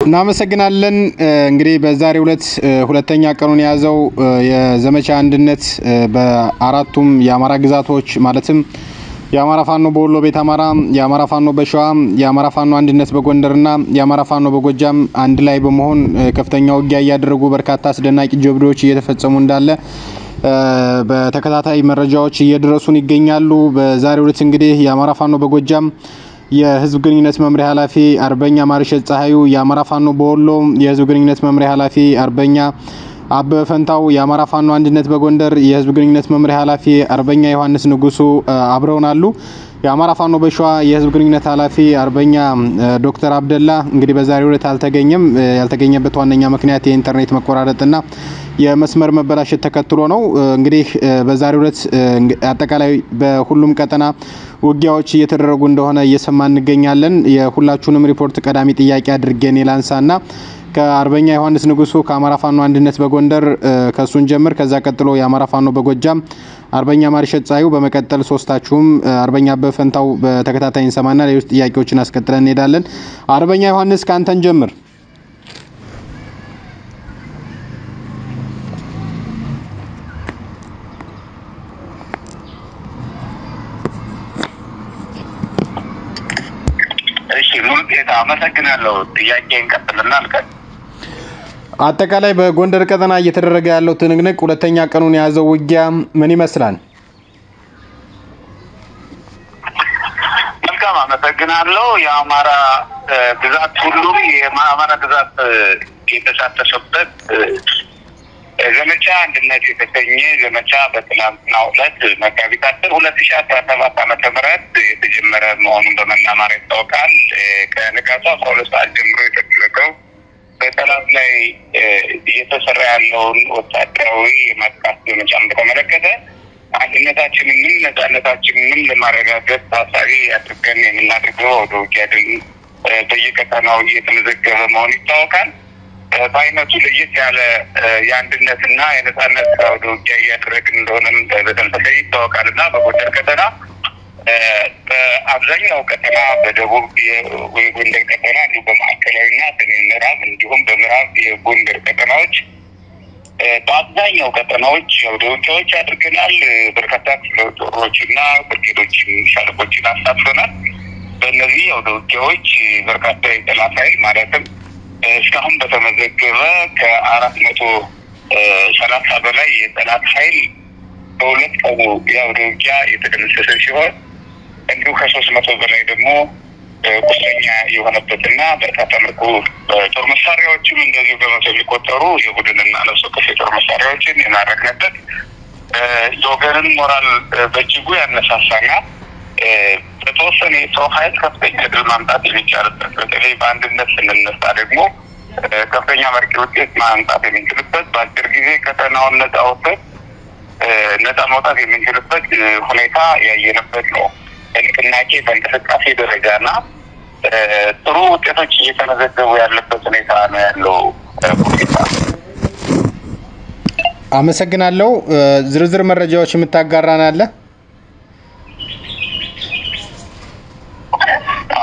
እናመሰግናለን እንግዲህ በዛሬው ዕለት ሁለተኛ ቀኑን ያዘው የዘመቻ አንድነት በአራቱም የአማራ ግዛቶች ማለትም የአማራ ፋኖ በወሎ ቤት አማራ የአማራ ፋኖ በሸዋ የአማራ ፋኖ አንድነት በጎንደርና የአማራ ፋኖ በጎጃም አንድ ላይ በመሆን ከፍተኛ ውጊያ ያደረጉ በርካታ አስደናቂ ጀብዶች እየተፈጸሙ እንዳለ በተከታታይ መረጃዎች እየደረሱን ይገኛሉ በዛሬው ዕለት እንግዲህ የአማራ ፋኖ በጎጃም የህዝብ ግንኙነት መምሪያ ኃላፊ አርበኛ ማርሸት ፀሐዩ የአማራ ፋኖ በወሎ የህዝብ ግንኙነት መምሪያ ኃላፊ አርበኛ አበበ ፈንታው የአማራ ፋኖ አንድነት በጎንደር የህዝብ ግንኙነት መምሪያ ኃላፊ አርበኛ ዮሐንስ ንጉሱ አብረውናሉ የአማራ ፋኖ በሸዋ የህዝብ ግንኙነት ኃላፊ አርበኛ ዶክተር አብደላ እንግዲህ በዛሬው ዕለት ያልተገኘበት ዋነኛ ምክንያት የኢንተርኔት መቆራረጥና የመስመር መበላሸት ተከትሎ ነው እንግዲህ በዛሬው ዕለት አጠቃላይ በሁሉም ቀጠና ውጊያዎች እየተደረጉ እንደሆነ እየሰማን እንገኛለን የሁላችሁንም ሪፖርት ቀዳሚ ጥያቄ አድርገን ይላንሳና ከአርበኛ ዮሐንስ ንጉሱ ከአማራ ፋኖ አንድነት በጎንደር ከሱን ጀምር ከዛ ቀጥሎ የአማራ ፋኖ በጎጃም አርበኛ ማርሸት ፀሐዩ በመቀጠል ሶስታችሁም አርበኛ በፈንታው በተከታታይ እንሰማና ሌሎች ጥያቄዎችን አስቀጥለን እንሄዳለን አርበኛ ዮሐንስ ካንተን ጀምር አመሰግናለሁ ጥያቄን ቀጥልና አልከ አጠቃላይ በጎንደር ቀጠና እየተደረገ ያለው ትንግንግ ሁለተኛ ቀኑን ያዘው ውጊያ ምን ይመስላል መልካም አመሰግናለሁ የአማራ ግዛት ሁሉም የአማራ ግዛት የተሳተፈበት ዘመቻ አንድነት የተሰኘ ዘመቻ በትናንትናው ዕለት መጋቢት 10 2017 ዓመተ ምህረት የተጀመረ መሆኑን በመናማር ይታወቃል ከንጋቱ 12 ሰዓት ጀምሮ የተደረገው በጠላት ላይ እየተሰራ ያለውን ወታደራዊ የማጥቃት ዘመቻን በተመለከተ አንድነታችንንም ነፃነታችንንም ለማረጋገጥ ታሳቢ አድርገን የምናደርገው ወደ ውጊያ በየቀጠናው እየተመዘገበ መሆኑ ይታወቃል በአይነቱ ለየት ያለ የአንድነትና የነፃነት ወደ ውጊያ እያደረግን እንደሆነም በተመሳሳይ ይታወቃልና በጎንደር ቀጠና በአብዛኛው ቀጠና በደቡብ የጎንደር ቀጠና እንዲሁም በማዕከላዊና ሰሜን ምዕራብ እንዲሁም በምዕራብ የጎንደር ቀጠናዎች በአብዛኛው ቀጠናዎች ወደ ውጊያዎች አድርገናል በርካታ ክፍለ ጦሮችና ብርጌዶችን ሻለቆችን አሳትፈናል በእነዚህ ወደ ውጊያዎች በርካታ የጠላት ኃይል ማለትም እስካሁን በተመዘገበ ከ430 በላይ የጠላት ኃይል በሁለት ቀኑ ወደ ውጊያ የተደመሰሰ ሲሆን እንዲሁ ከ300 በላይ ደግሞ ቁስለኛ የሆነበትና በርካታ ምርኮ ጦር መሳሪያዎችም እንደዚሁ በመቶ የሚቆጠሩ የቡድንና ነፍስ ወከፍ የጦር መሳሪያዎችን የማረክነበት የወገንን ሞራል በእጅጉ ያነሳሳና በተወሰነ የሰው ኃይል ከፍተኛ ድል ማምጣት የሚቻልበት በተለይ በአንድነት ስንነሳ ደግሞ ከፍተኛ መርቂ ውጤት ማምጣት የምንችልበት በአጭር ጊዜ ቀጠናውን ነፃ መውጣት የምንችልበት ሁኔታ ያየንበት ነው ንቅናቄ በእንቅስቃሴ ደረጃና ጥሩ ውጤቶች እየተመዘገቡ ያለበት ሁኔታ ነው ያለው ሁኔታ አመሰግናለሁ ዝርዝር መረጃዎች የምታጋራን አለ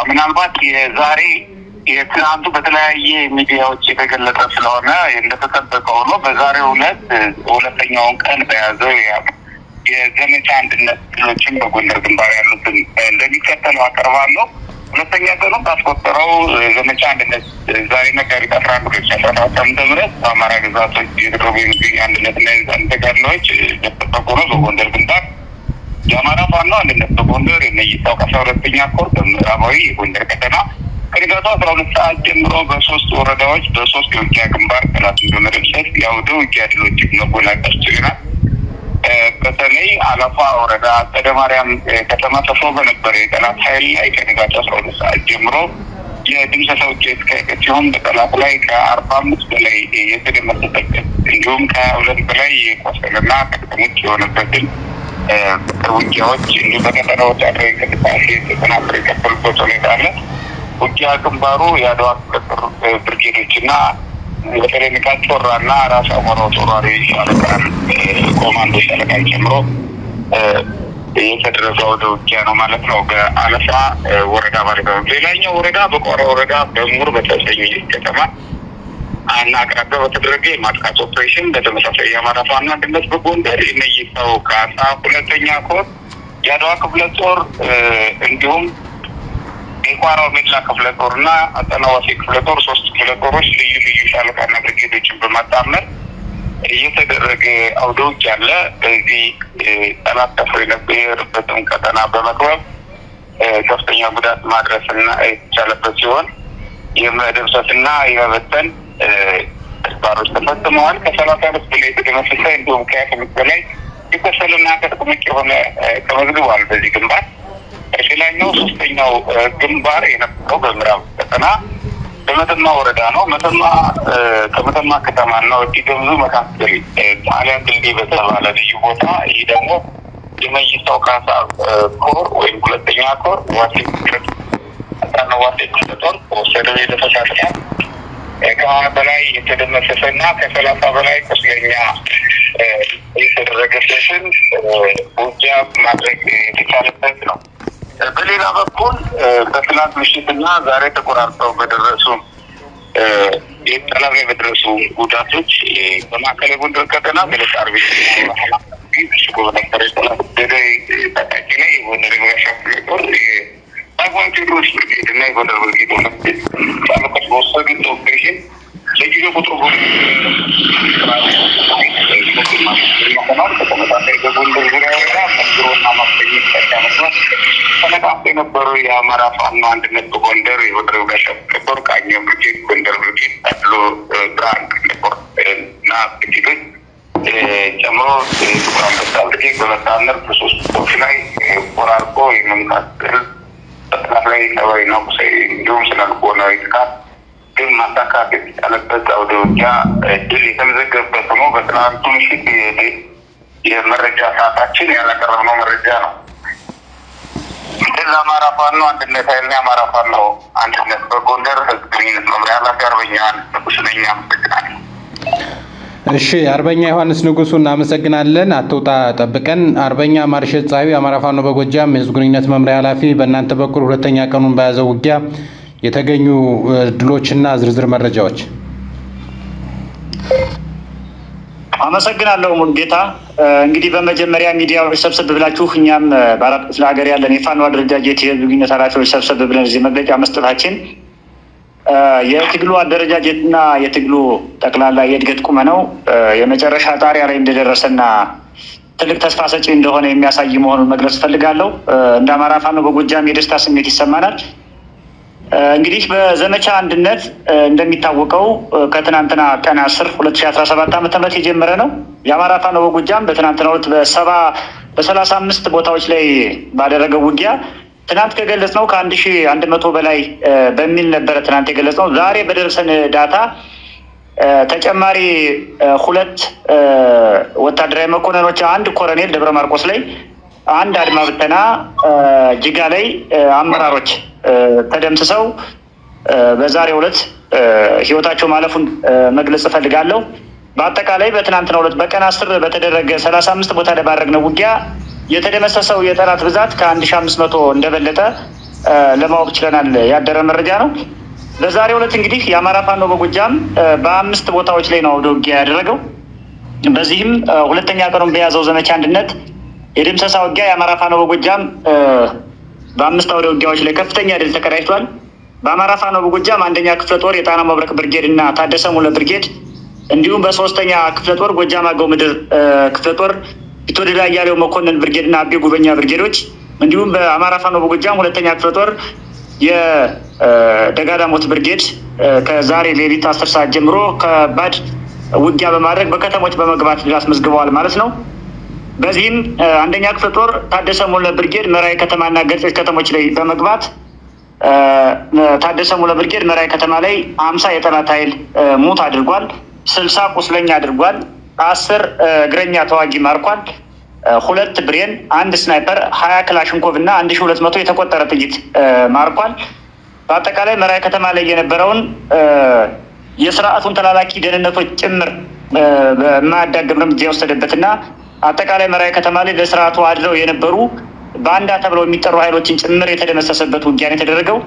ምናልባት የዛሬ የትናንቱ በተለያየ ሚዲያዎች የተገለጸ ስለሆነ እንደተጠበቀው ነው በዛሬው ዕለት ሁለተኛውን ቀን በያዘው የዘመቻ አንድነት ድሎችን በጎንደር ግንባር ያሉትን እንደሚከተለው አቀርባለሁ ሁለተኛ ቀኑ ባስቆጠረው ዘመቻ አንድነት ዛሬ መጋቢት 11 2017 ዓ.ም በአማራ ግዛቶች የተደረጉ የሚገኙ አንድነትና የነፃነት ተጋድሎዎች እንደተጠበቁ ነው በጎንደር ግንባር የአማራ ፋኖ አንድነት በጎንደር የመይሳው 12ኛ ኮር በምዕራባዊ የጎንደር ቀጠና ከንጋቱ 12 ሰዓት ጀምሮ በሶስት ወረዳዎች በሶስት የውጊያ ግንባር ጠላትን በመደምሰስ የአውደ ውጊያ ድሎችን መጎናጸፍ ችለናል በተለይ አለፋ ወረዳ አጸደ ማርያም ከተማ ሰፍሮ በነበረ የጠላት ኃይል ላይ ከንጋቱ 12 ሰዓት ጀምሮ የድምሰሳ ውጤት ሲሆን በጠላት ላይ ከ45 በላይ የተደመሰሰበት እንዲሁም ከ22 በላይ የቆሰለና ከጥቅም ውጭ የሆነበትን ውጊያዎች እንዲሁ በቀጠናው ወታደራዊ እንቅስቃሴ ተጠናክረው የቀጠሉበት ሁኔታ አለ ውጊያ ግንባሩ የአድዋ ቁጥጥር ብርጌዶችና በተለይ ንቃት ጦራና ራስ አሞራው ጦራሪ ሻለቃን ኮማንዶ ሻለቃን ጨምሮ የተደረገው ውጊያ ነው ማለት ነው በአለፋ ወረዳ ማለት ነው። ሌላኛው ወረዳ በቋራ ወረዳ በሙር በተሰኘ ከተማ እና አቅራቢያ በተደረገ የማጥቃት ኦፕሬሽን በተመሳሳይ የአማራ ፋኖ አንድነት በጎንደር የነይታው ካሳ ሁለተኛ ኮር የአድዋ ክፍለ ጦር እንዲሁም የቋራው ሜድላ ክፍለ ጦርና አጠናዋሴ ክፍለ ጦር 3 ክፍለ ጦሮች ልዩ ልዩ ሻለቃና ብርጌዶችን በማጣመር እየተደረገ አውደ ውጊያ አለ። በዚህ ጠላት ተፈሪ የነበረበትን ቀጠና በመክበብ ከፍተኛ ጉዳት ማድረስና የተቻለበት ሲሆን የመደምሰስና የመበተን ተግባሮች ተፈጽመዋል። ከ30 በላይ የተደመሰሰ እንዲሁም ከ20 በላይ የቆሰለና ከጥቅምቅ የሆነ ተመዝግቧል። በዚህ ግንባር ሌላኛው ሶስተኛው ግንባር የነበረው በምዕራብ ቀጠና በመተማ ወረዳ ነው። ከመተማ ከተማና ወዲገምዙ መካከል ጣሊያን ድልድይ በተባለ ልዩ ቦታ ይህ ደግሞ የመይሳው ካሳ ኮር ወይም ሁለተኛ ኮር ዋሴ ክፍለ ጦር ወሰደው የተፈሳሰ ከ20 በላይ የተደመሰሰና ከ30 በላይ ቁስለኛ የተደረገበትን ውጊያ ማድረግ የተቻለበት ነው። በሌላ በኩል በትናንት ምሽትና ዛሬ ተቆራርጠው በደረሱ የጠላት በደረሱ ጉዳቶች በማዕከላዊ ጎንደር ቀጠና በለስ አርቢ ሽጎ በነበረ ጠላት ደደይ ታጣቂ ላይ የጎንደር የመሻክል ጦር የአይሆን ቴድሮስ ብርጌድ እና የጎንደር ብርጌድ መስት ጫለቆች በወሰዱት ኦፕሬሽን ለጊዜው ቁጥሩ ከተመሳሳይ በጎንደር ዙሪያ ወረዳ መንግሮና ማስገኘት መስመር ተነቃቅቶ የነበሩ የአማራ ፋኖ አንድነት በጎንደር የወደረ ጋሻ ጦር ቃኘው ብርጌድ ጎንደር ብርጌድ ታድሎ ብርሃን ጦር እና ብርጌዶች ጨምሮ ጥቁር አንበሳ ብርጌድ በመታመር በሶስት ጦሮች ላይ ቆራርጦ የመምታት በጥላት ላይ ሰብአዊና ቁሳዊ እንዲሁም ስነልቦናዊ ጥቃት ግን ማሳካት የተቻለበት አውደ ውጊያ ድል የተመዘገበበት ነው። በትናንቱ ምሽት የመረጃ ሰዓታችን ያላቀረብነው መረጃ ነው። ለአማራ ፋኖ አንድነት ኃይልና የአማራ ፋኖ አንድነት በጎንደር ህዝብ ግንኙነት መምሪያ ኃላፊ አርበኛ ንጉሱ ነኝ። አመሰግናለሁ። እሺ አርበኛ ዮሐንስ ንጉሱ እናመሰግናለን። አትውጣ ጠብቀን። አርበኛ ማርሸት ፀሐዩ የአማራ ፋኖ በጎጃም የህዝብ ግንኙነት መምሪያ ኃላፊ፣ በእናንተ በኩል ሁለተኛ ቀኑን በያዘው ውጊያ የተገኙ ድሎችና ዝርዝር መረጃዎች። አመሰግናለሁ ሙሉጌታ። እንግዲህ በመጀመሪያ ሚዲያዎች ሰብሰብ ብላችሁ እኛም በአራት ክፍለ ሀገር ያለን የፋኖ አደረጃጀት የህዝብ ግንኙነት ኃላፊዎች ሰብሰብ ብለን እዚህ መግለጫ መስጠታችን የትግሉ አደረጃጀትና የትግሉ ጠቅላላ የእድገት ቁመናው የመጨረሻ ጣሪያ ላይ እንደደረሰና ትልቅ ተስፋ ሰጪ እንደሆነ የሚያሳይ መሆኑን መግለጽ እፈልጋለሁ። እንደ አማራ ፋኖ በጎጃም የደስታ ስሜት ይሰማናል። እንግዲህ በዘመቻ አንድነት እንደሚታወቀው ከትናንትና ቀን 10 2017 ዓ.ም የጀመረ ነው። የአማራ ፋኖ በጎጃም በትናንትናው ዕለት በ35 ቦታዎች ላይ ባደረገው ውጊያ ትናንት ከገለጽነው ከ1100 በላይ በሚል ነበረ ትናንት የገለጽነው። ዛሬ በደረሰን ዳታ ተጨማሪ 2 ወታደራዊ መኮንኖች፣ 1 ኮሎኔል ደብረ ማርቆስ ላይ፣ 1 አድማ ብተና ጅጋ ላይ አመራሮች ተደምስሰው በዛሬው ዕለት ህይወታቸው ማለፉን መግለጽ እፈልጋለሁ። በአጠቃላይ በትናንትናው ዕለት በቀን 10 በተደረገ 35 ቦታ ላይ ባደረግነው ውጊያ የተደመሰሰው የጠላት ብዛት ከ1500 እንደበለጠ ለማወቅ ችለናል። ያደረ መረጃ ነው። በዛሬው ዕለት እንግዲህ የአማራ ፋኖ በጎጃም በ5 ቦታዎች ላይ ነው አውደ ውጊያ ያደረገው። በዚህም ሁለተኛ ቀኑን በያዘው ዘመቻ አንድነት የድምሰሳ ውጊያ የአማራ ፋኖ በጎጃም በ5 አውደ ውጊያዎች ላይ ከፍተኛ ድል ተቀዳጅቷል። በአማራ ፋኖ በጎጃም 1ኛ ክፍለ ጦር የጣና መብረቅ ብርጌድ እና ታደሰ ሙለ ብርጌድ እንዲሁም በ3ኛ ክፍለ ጦር ጎጃም አገው ምድር ክፍለ ጦር ቢትወደድ አያሌው መኮንን ብርጌድ እና አቤ ጉበኛ ብርጌዶች እንዲሁም በአማራ ፋኖ በጎጃም 2ኛ ክፍለ ጦር የደጋዳሞት ብርጌድ ከዛሬ ሌሊት 10 ሰዓት ጀምሮ ከባድ ውጊያ በማድረግ በከተሞች በመግባት ድል አስመዝግበዋል ማለት ነው። በዚህም 1ኛ ክፍለ ጦር ታደሰ ሙለ ብርጌድ መራዊ ከተማና ገርጨጭ ከተሞች ላይ በመግባት ታደሰ ሙለ ብርጌድ መራዊ ከተማ ላይ 50 የጠላት ኃይል ሙት አድርጓል፣ 60 ቁስለኛ አድርጓል፣ 10 እግረኛ ተዋጊ ማርኳል፣ 2 ብሬን፣ 1 ስናይፐር፣ 20 ክላሽንኮቭ እና 1200 የተቆጠረ ጥይት ማርኳል። በአጠቃላይ መራዊ ከተማ ላይ የነበረውን የስርዓቱን ተላላኪ ደህንነቶች ጭምር በማያዳግም እርምጃ የወሰደበትና አጠቃላይ መራዊ ከተማ ላይ ለስርዓቱ አድረው የነበሩ ባንዳ ተብለው የሚጠሩ ኃይሎችን ጭምር የተደመሰሰበት ውጊያ ነው የተደረገው።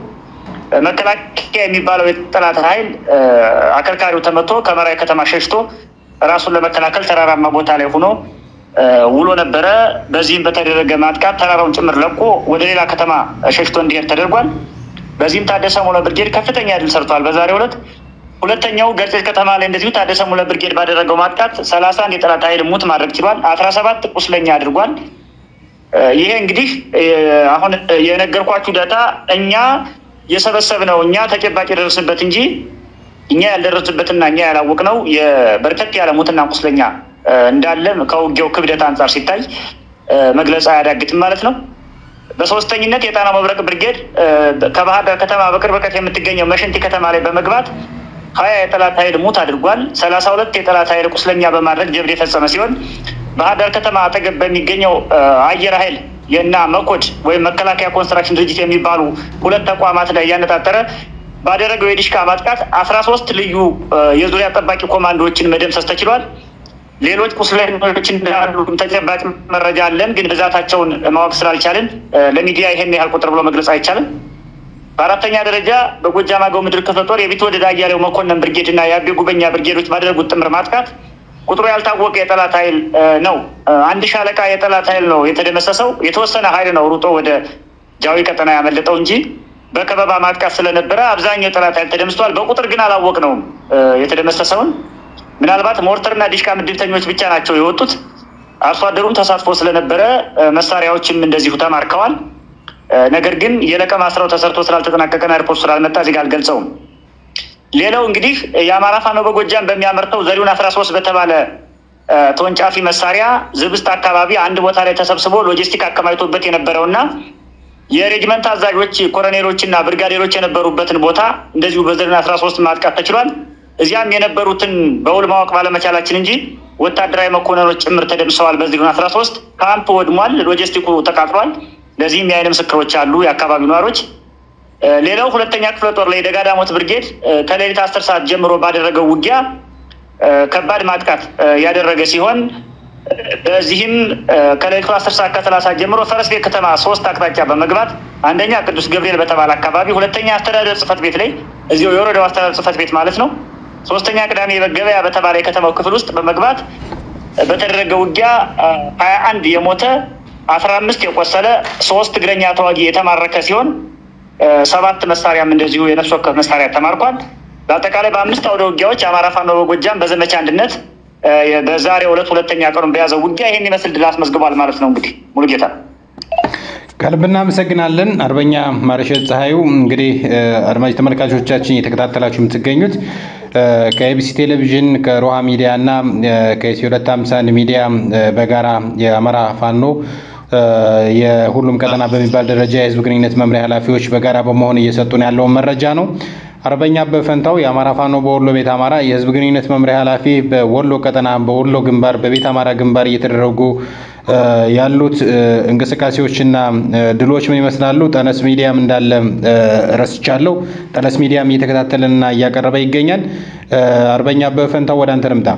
መከላከያ የሚባለው የጠላት ኃይል አከርካሪው ተመቶ ከመራዊ ከተማ ሸሽቶ ራሱን ለመከላከል ተራራማ ቦታ ላይ ሆኖ ውሎ ነበረ። በዚህም በተደረገ ማጥቃት ተራራውን ጭምር ለቆ ወደ ሌላ ከተማ ሸሽቶ እንዲሄድ ተደርጓል። በዚህም ታደሰ ሙለ ብርጌድ ከፍተኛ ድል ሰርቷል በዛሬው ዕለት። ሁለተኛው ገርጨጭ ከተማ ላይ እንደዚሁ ታደሰ ሙለ ብርጌድ ባደረገው ማጥቃት 31 የጠላት ኃይል ሙት ማድረግ ችሏል። 17 ቁስለኛ አድርጓል። ይሄ እንግዲህ አሁን የነገርኳችሁ ዳታ እኛ የሰበሰብነው እኛ ተጨባጭ የደረስንበት እንጂ እኛ ያልደረስንበትና እኛ ያላወቅነው የበርከት ያለ ሙትና ቁስለኛ እንዳለ ከውጊያው ክብደት አንጻር ሲታይ መግለጽ አያዳግትም ማለት ነው። በሶስተኝነት የጣና መብረቅ ብርጌድ ከባህር ዳር ከተማ በቅርብ ርቀት የምትገኘው መሸንቲ ከተማ ላይ በመግባት 20 የጠላት ኃይል ሙት አድርጓል። 32 የጠላት ኃይል ቁስለኛ በማድረግ ጀብድ የፈጸመ ሲሆን ባህር ዳር ከተማ አጠገብ በሚገኘው አየር ኃይል የና መኮድ ወይም መከላከያ ኮንስትራክሽን ድርጅት የሚባሉ ሁለት ተቋማት ላይ ያነጣጠረ ባደረገው የዲሽካ ማጥቃት 13 ልዩ የዙሪያ ጠባቂ ኮማንዶዎችን መደምሰስ ተችሏል። ሌሎች ቁስለኞች እንዳሉ ተጨባጭ መረጃ አለን፣ ግን ብዛታቸውን ማወቅ ስላልቻልን ለሚዲያ ይሄን ያህል ቁጥር ብሎ መግለጽ አይቻልም። በአራተኛ ደረጃ በጎጃም አገው ምድር ክፍለ ጦር የቢትወደድ አያሌው መኮንን ብርጌድ እና የአቤ ጉበኛ ብርጌዶች ባደረጉት ጥምር ማጥቃት ቁጥሩ ያልታወቀ የጠላት ኃይል ነው። 1 ሻለቃ የጠላት ኃይል ነው የተደመሰሰው። የተወሰነ ኃይል ነው ሩጦ ወደ ጃዊ ቀጠና ያመለጠው እንጂ በከበባ ማጥቃት ስለነበረ አብዛኛው የጠላት ኃይል ተደምስቷል። በቁጥር ግን አላወቅነውም የተደመሰሰውን። ምናልባት ሞርተርና ዲሽካ ምድብተኞች ብቻ ናቸው የወጡት። አርሶ አደሩም ተሳትፎ ስለነበረ መሳሪያዎችም እንደዚሁ ተማርከዋል። ነገር ግን የለቀማ ስራው ተሰርቶ ስላልተጠናቀቀና ሪፖርት ስላልመጣ እዚህ ጋር አልገልጸውም። ሌላው እንግዲህ የአማራ ፋኖ በጎጃም በሚያመርተው ዘሪሁን 13 በተባለ ተወንጫፊ መሳሪያ ዝብስት አካባቢ አንድ ቦታ ላይ ተሰብስቦ ሎጂስቲክ አከማችቶበት የነበረውና የሬጅመንት አዛዦች ኮሎኔሎችና ብርጋዴሮች የነበሩበትን ቦታ እንደዚሁ በዘሪሁን 13 ማጥቃት ተችሏል። እዚያም የነበሩትን በውል ማወቅ ባለመቻላችን እንጂ ወታደራዊ መኮንኖች ጭምር ተደምሰዋል። በዘሪሁን 13 ካምፕ ወድሟል፣ ሎጂስቲኩ ተቃጥሏል። ለዚህም የዓይን ምስክሮች አሉ፣ የአካባቢው ነዋሪዎች። ሌላው ሁለተኛ ክፍለ ጦር ላይ ደጋዳሞት ብርጌድ ከሌሊት 10 ሰዓት ጀምሮ ባደረገው ውጊያ ከባድ ማጥቃት ያደረገ ሲሆን በዚህም ከሌሊቱ 10 ሰዓት ከ30 ጀምሮ ፈረስ ቤት ከተማ 3 አቅጣጫ በመግባት አንደኛ ቅዱስ ገብርኤል በተባለ አካባቢ፣ ሁለተኛ አስተዳደር ጽሕፈት ቤት ላይ እዚሁ የወረዳው አስተዳደር ጽሕፈት ቤት ማለት ነው፣ ሶስተኛ ቅዳሜ ገበያ በተባለ የከተማው ክፍል ውስጥ በመግባት በተደረገ ውጊያ 21 የሞተ 15 የቆሰለ 3 እግረኛ ተዋጊ የተማረከ ሲሆን 7 መሳሪያም እንደዚሁ የነፍስ ወከፍ መሳሪያ ተማርኳል። በአጠቃላይ በ5 አውደ ውጊያዎች አማራ ፋኖ በጎጃም በዘመቻ አንድነት በዛሬው ዕለት ሁለተኛ ቀኑን በያዘው ውጊያ ይሄን ይመስል ድል አስመዝግቧል ማለት ነው። እንግዲህ ሙሉጌታ ከልብ እናመሰግናለን። አርበኛ ማርሸት ፀሐዩ። እንግዲህ አድማጭ ተመልካቾቻችን እየተከታተላችሁ የምትገኙት ከኤቢሲ ቴሌቪዥን ከሮሃ ሚዲያ እና ከኢትዮ 251 ሚዲያ በጋራ የአማራ ፋኖ የሁሉም ቀጠና በሚባል ደረጃ የህዝብ ግንኙነት መምሪያ ኃላፊዎች በጋራ በመሆን እየሰጡን ያለውን መረጃ ነው። አርበኛ በፈንታው የአማራ ፋኖ በወሎ ቤት አማራ የህዝብ ግንኙነት መምሪያ ኃላፊ፣ በወሎ ቀጠና በወሎ ግንባር በቤት አማራ ግንባር እየተደረጉ ያሉት እንቅስቃሴዎችና ድሎች ምን ይመስላሉ? ጠነስ ሚዲያም እንዳለ ረስቻለሁ። ጠነስ ሚዲያም እየተከታተለና እያቀረበ ይገኛል። አርበኛ በፈንታው ወደ አንተ ልምጣ።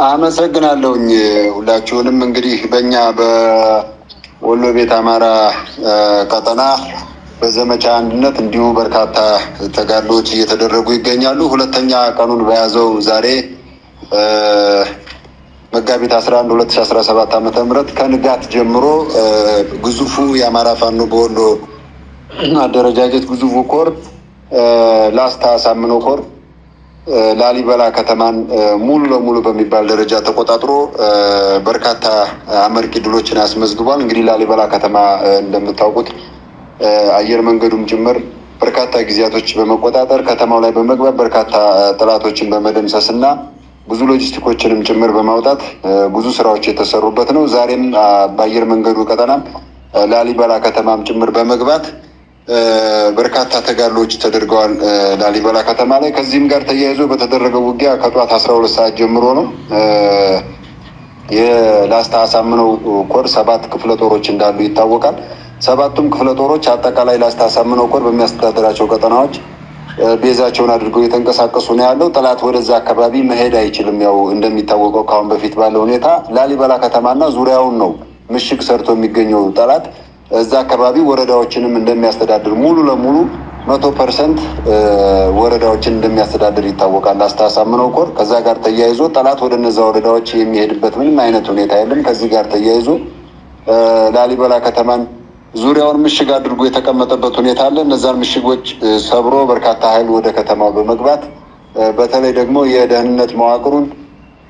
አመሰግናለሁኝ ሁላችሁንም። እንግዲህ በእኛ በወሎ ቤት አማራ ቀጠና በዘመቻ አንድነት እንዲሁ በርካታ ተጋድሎች እየተደረጉ ይገኛሉ። ሁለተኛ ቀኑን በያዘው ዛሬ መጋቢት 11 2017 ዓ.ም ከንጋት ጀምሮ ግዙፉ የአማራ ፋኖ በወሎ አደረጃጀት ግዙፉ ኮር ላስታ ሳምኖ ኮር ላሊበላ ከተማን ሙሉ ለሙሉ በሚባል ደረጃ ተቆጣጥሮ በርካታ አመርቂ ድሎችን አስመዝግቧል። እንግዲህ ላሊበላ ከተማ እንደምታውቁት አየር መንገዱም ጭምር በርካታ ጊዜያቶች በመቆጣጠር ከተማው ላይ በመግባት በርካታ ጠላቶችን በመደምሰስ እና ብዙ ሎጂስቲኮችንም ጭምር በማውጣት ብዙ ስራዎች የተሰሩበት ነው። ዛሬም በአየር መንገዱ ቀጠናም ላሊበላ ከተማም ጭምር በመግባት በርካታ ተጋድሎች ተደርገዋል ላሊበላ ከተማ ላይ። ከዚህም ጋር ተያይዞ በተደረገው ውጊያ ከጧት 12 ሰዓት ጀምሮ ነው የላስታ አሳምነው ኮር 7 ክፍለ ጦሮች እንዳሉ ይታወቃል። 7ቱም ክፍለ ጦሮች አጠቃላይ ላስታ አሳምነው ኮር በሚያስተዳድራቸው ቀጠናዎች ቤዛቸውን አድርገው የተንቀሳቀሱ ነው ያለው። ጠላት ወደዛ አካባቢ መሄድ አይችልም። ያው እንደሚታወቀው ካሁን በፊት ባለው ሁኔታ ላሊበላ ከተማና ዙሪያውን ነው ምሽግ ሰርቶ የሚገኘው ጠላት። እዛ አካባቢ ወረዳዎችንም እንደሚያስተዳድር ሙሉ ለሙሉ 100% ወረዳዎችን እንደሚያስተዳድር ይታወቃል። አስተሳሰምነው ኮር ከዛ ጋር ተያይዞ ጠላት ወደ እነዛ ወረዳዎች የሚሄድበት ምንም አይነት ሁኔታ የለም። ከዚህ ጋር ተያይዞ ላሊበላ ከተማን ዙሪያውን ምሽግ አድርጎ የተቀመጠበት ሁኔታ አለ። እነዛን ምሽጎች ሰብሮ በርካታ ኃይል ወደ ከተማው በመግባት በተለይ ደግሞ የደህንነት መዋቅሩን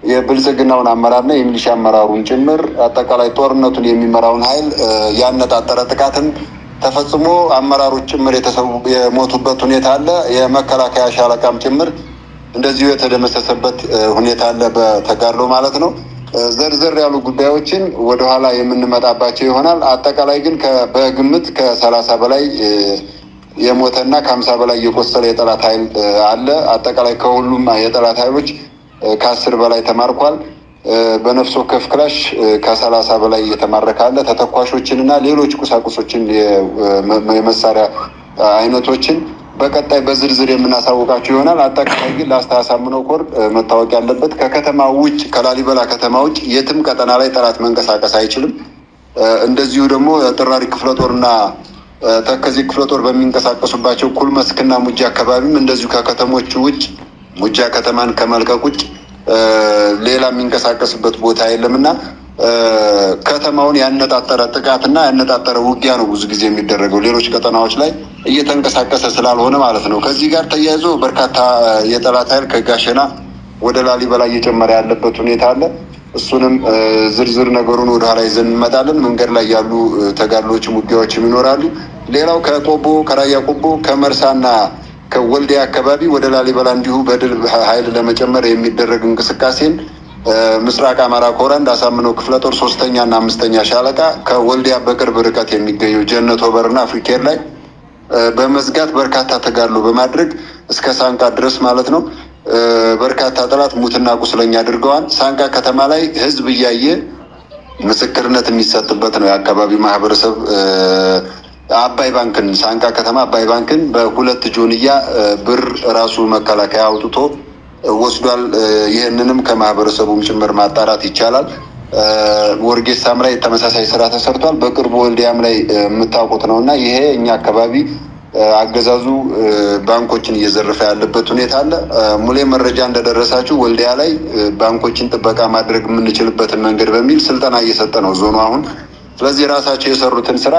የብልጽግናውን አመራርና የሚሊሻ አመራሩን ጭምር አጠቃላይ ጦርነቱን የሚመራውን ኃይል ያነጣጠረ ጥቃትን ተፈጽሞ አመራሮች ጭምር የሞቱበት ሁኔታ አለ። የመከላከያ ሻለቃም ጭምር እንደዚሁ የተደመሰሰበት ሁኔታ አለ በተጋድሎ ማለት ነው። ዘርዘር ያሉ ጉዳዮችን ወደኋላ የምንመጣባቸው ይሆናል። አጠቃላይ ግን በግምት ከ30 በላይ የሞተና ከ50 በላይ የቆሰለ የጠላት ኃይል አለ። አጠቃላይ ከሁሉም የጠላት ኃይሎች ከ10 በላይ ተማርኳል። በነፍስ ወከፍ ክላሽ ከ30 በላይ እየተማረከ አለ። ተተኳሾችንና ሌሎች ቁሳቁሶችን የመሳሪያ አይነቶችን በቀጣይ በዝርዝር የምናሳውቃቸው ይሆናል። አጠቃላይ ግን ላስተሳሰምነው ኮር መታወቅ ያለበት ከከተማ ውጭ ከላሊበላ ከተማ ውጭ የትም ቀጠና ላይ ጠላት መንቀሳቀስ አይችልም። እንደዚሁ ደግሞ ጥራሪ ክፍለ ጦርና ተከዜ ክፍለ ጦር በሚንቀሳቀሱባቸው ኩል መስክና ሙጃ አካባቢም እንደዚሁ ከከተሞች ውጭ ሙጃ ከተማን ከመልቀቅ ውጭ ሌላ የሚንቀሳቀስበት ቦታ የለምና ከተማውን ያነጣጠረ ጥቃትና ያነጣጠረ ውጊያ ነው ብዙ ጊዜ የሚደረገው ሌሎች ቀጠናዎች ላይ እየተንቀሳቀሰ ስላልሆነ ማለት ነው። ከዚህ ጋር ተያይዞ በርካታ የጠላት ኃይል ከጋሸና ወደ ላሊበላ እየጨመረ ያለበት ሁኔታ አለ። እሱንም ዝርዝር ነገሩን ወደ ኋላ ይዘን እንመጣለን። መንገድ ላይ ያሉ ተጋድሎችም ውጊያዎችም ይኖራሉ። ሌላው ከቆቦ ከራያ ቆቦ ከመርሳና ከወልዲያ አካባቢ ወደ ላሊበላ እንዲሁ በድል ኃይል ለመጨመር የሚደረግ እንቅስቃሴን ምስራቅ አማራ ኮር አንድ አሳምነው ክፍለ ጦር 3ኛ እና 5ኛ ሻለቃ ከወልዲያ በቅርብ ርቀት የሚገኘው ጀነት ኦቨርና አፍሪኬር ላይ በመዝጋት በርካታ ተጋድሎ በማድረግ እስከ ሳንቃ ድረስ ማለት ነው በርካታ ጠላት ሙትና ቁስለኛ አድርገዋል። ሳንቃ ከተማ ላይ ህዝብ እያየ ምስክርነት የሚሰጥበት ነው። የአካባቢው ማህበረሰብ አባይ ባንክን ሳንቃ ከተማ አባይ ባንክን በ2 ጆንያ ብር ራሱ መከላከያ አውጥቶ ወስዷል። ይህንንም ከማህበረሰቡም ጭምር ማጣራት ይቻላል። ወርጌሳም ላይ ተመሳሳይ ስራ ተሰርቷል። በቅርቡ ወልዲያም ላይ የምታውቁት ነው እና ይሄ እኛ አካባቢ አገዛዙ ባንኮችን እየዘረፈ ያለበት ሁኔታ አለ። ሙሌ መረጃ እንደደረሳችሁ ወልዲያ ላይ ባንኮችን ጥበቃ ማድረግ የምንችልበትን መንገድ በሚል ስልጠና እየሰጠ ነው ዞኑ አሁን። ስለዚህ ራሳቸው የሰሩትን ስራ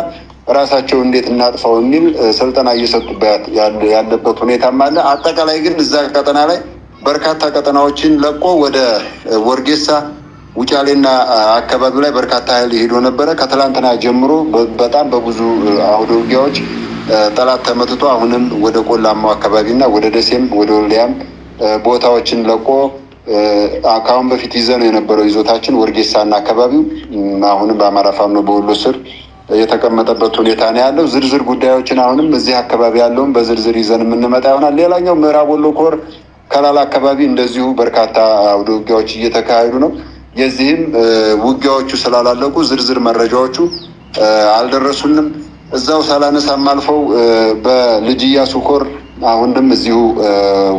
ራሳቸው እንዴት እናጥፋው የሚል ስልጠና እየሰጡበት ያለበት ሁኔታም አለ። አጠቃላይ ግን እዛ ቀጠና ላይ በርካታ ቀጠናዎችን ለቆ ወደ ወርጌሳ ውጫሌና አካባቢ ላይ በርካታ ኃይል ሄዶ ነበረ። ከትላንትና ጀምሮ በጣም በብዙ አውደ ውጊያዎች ጠላት ተመትቶ አሁንም ወደ ቆላማው አካባቢና ወደ ደሴም ወደ ወልዲያም ቦታዎችን ለቆ ከአሁን በፊት ይዘነው የነበረው ይዞታችን ወርጌሳና አካባቢው አሁንም በአማራ ፋኖ በወሎ ስር የተቀመጠበት ሁኔታ ነው ያለው። ዝርዝር ጉዳዮችን አሁንም እዚህ አካባቢ ያለውን በዝርዝር ይዘን የምንመጣ ይሆናል። ሌላኛው ምዕራብ ወሎ ኮር ከላላ አካባቢ እንደዚሁ በርካታ አውደ ውጊያዎች እየተካሄዱ ነው። የዚህም ውጊያዎቹ ስላላለቁ ዝርዝር መረጃዎቹ አልደረሱንም። እዛው ሳላነሳም አልፈው በልጅ ኢያሱ ኮር አሁንም እዚሁ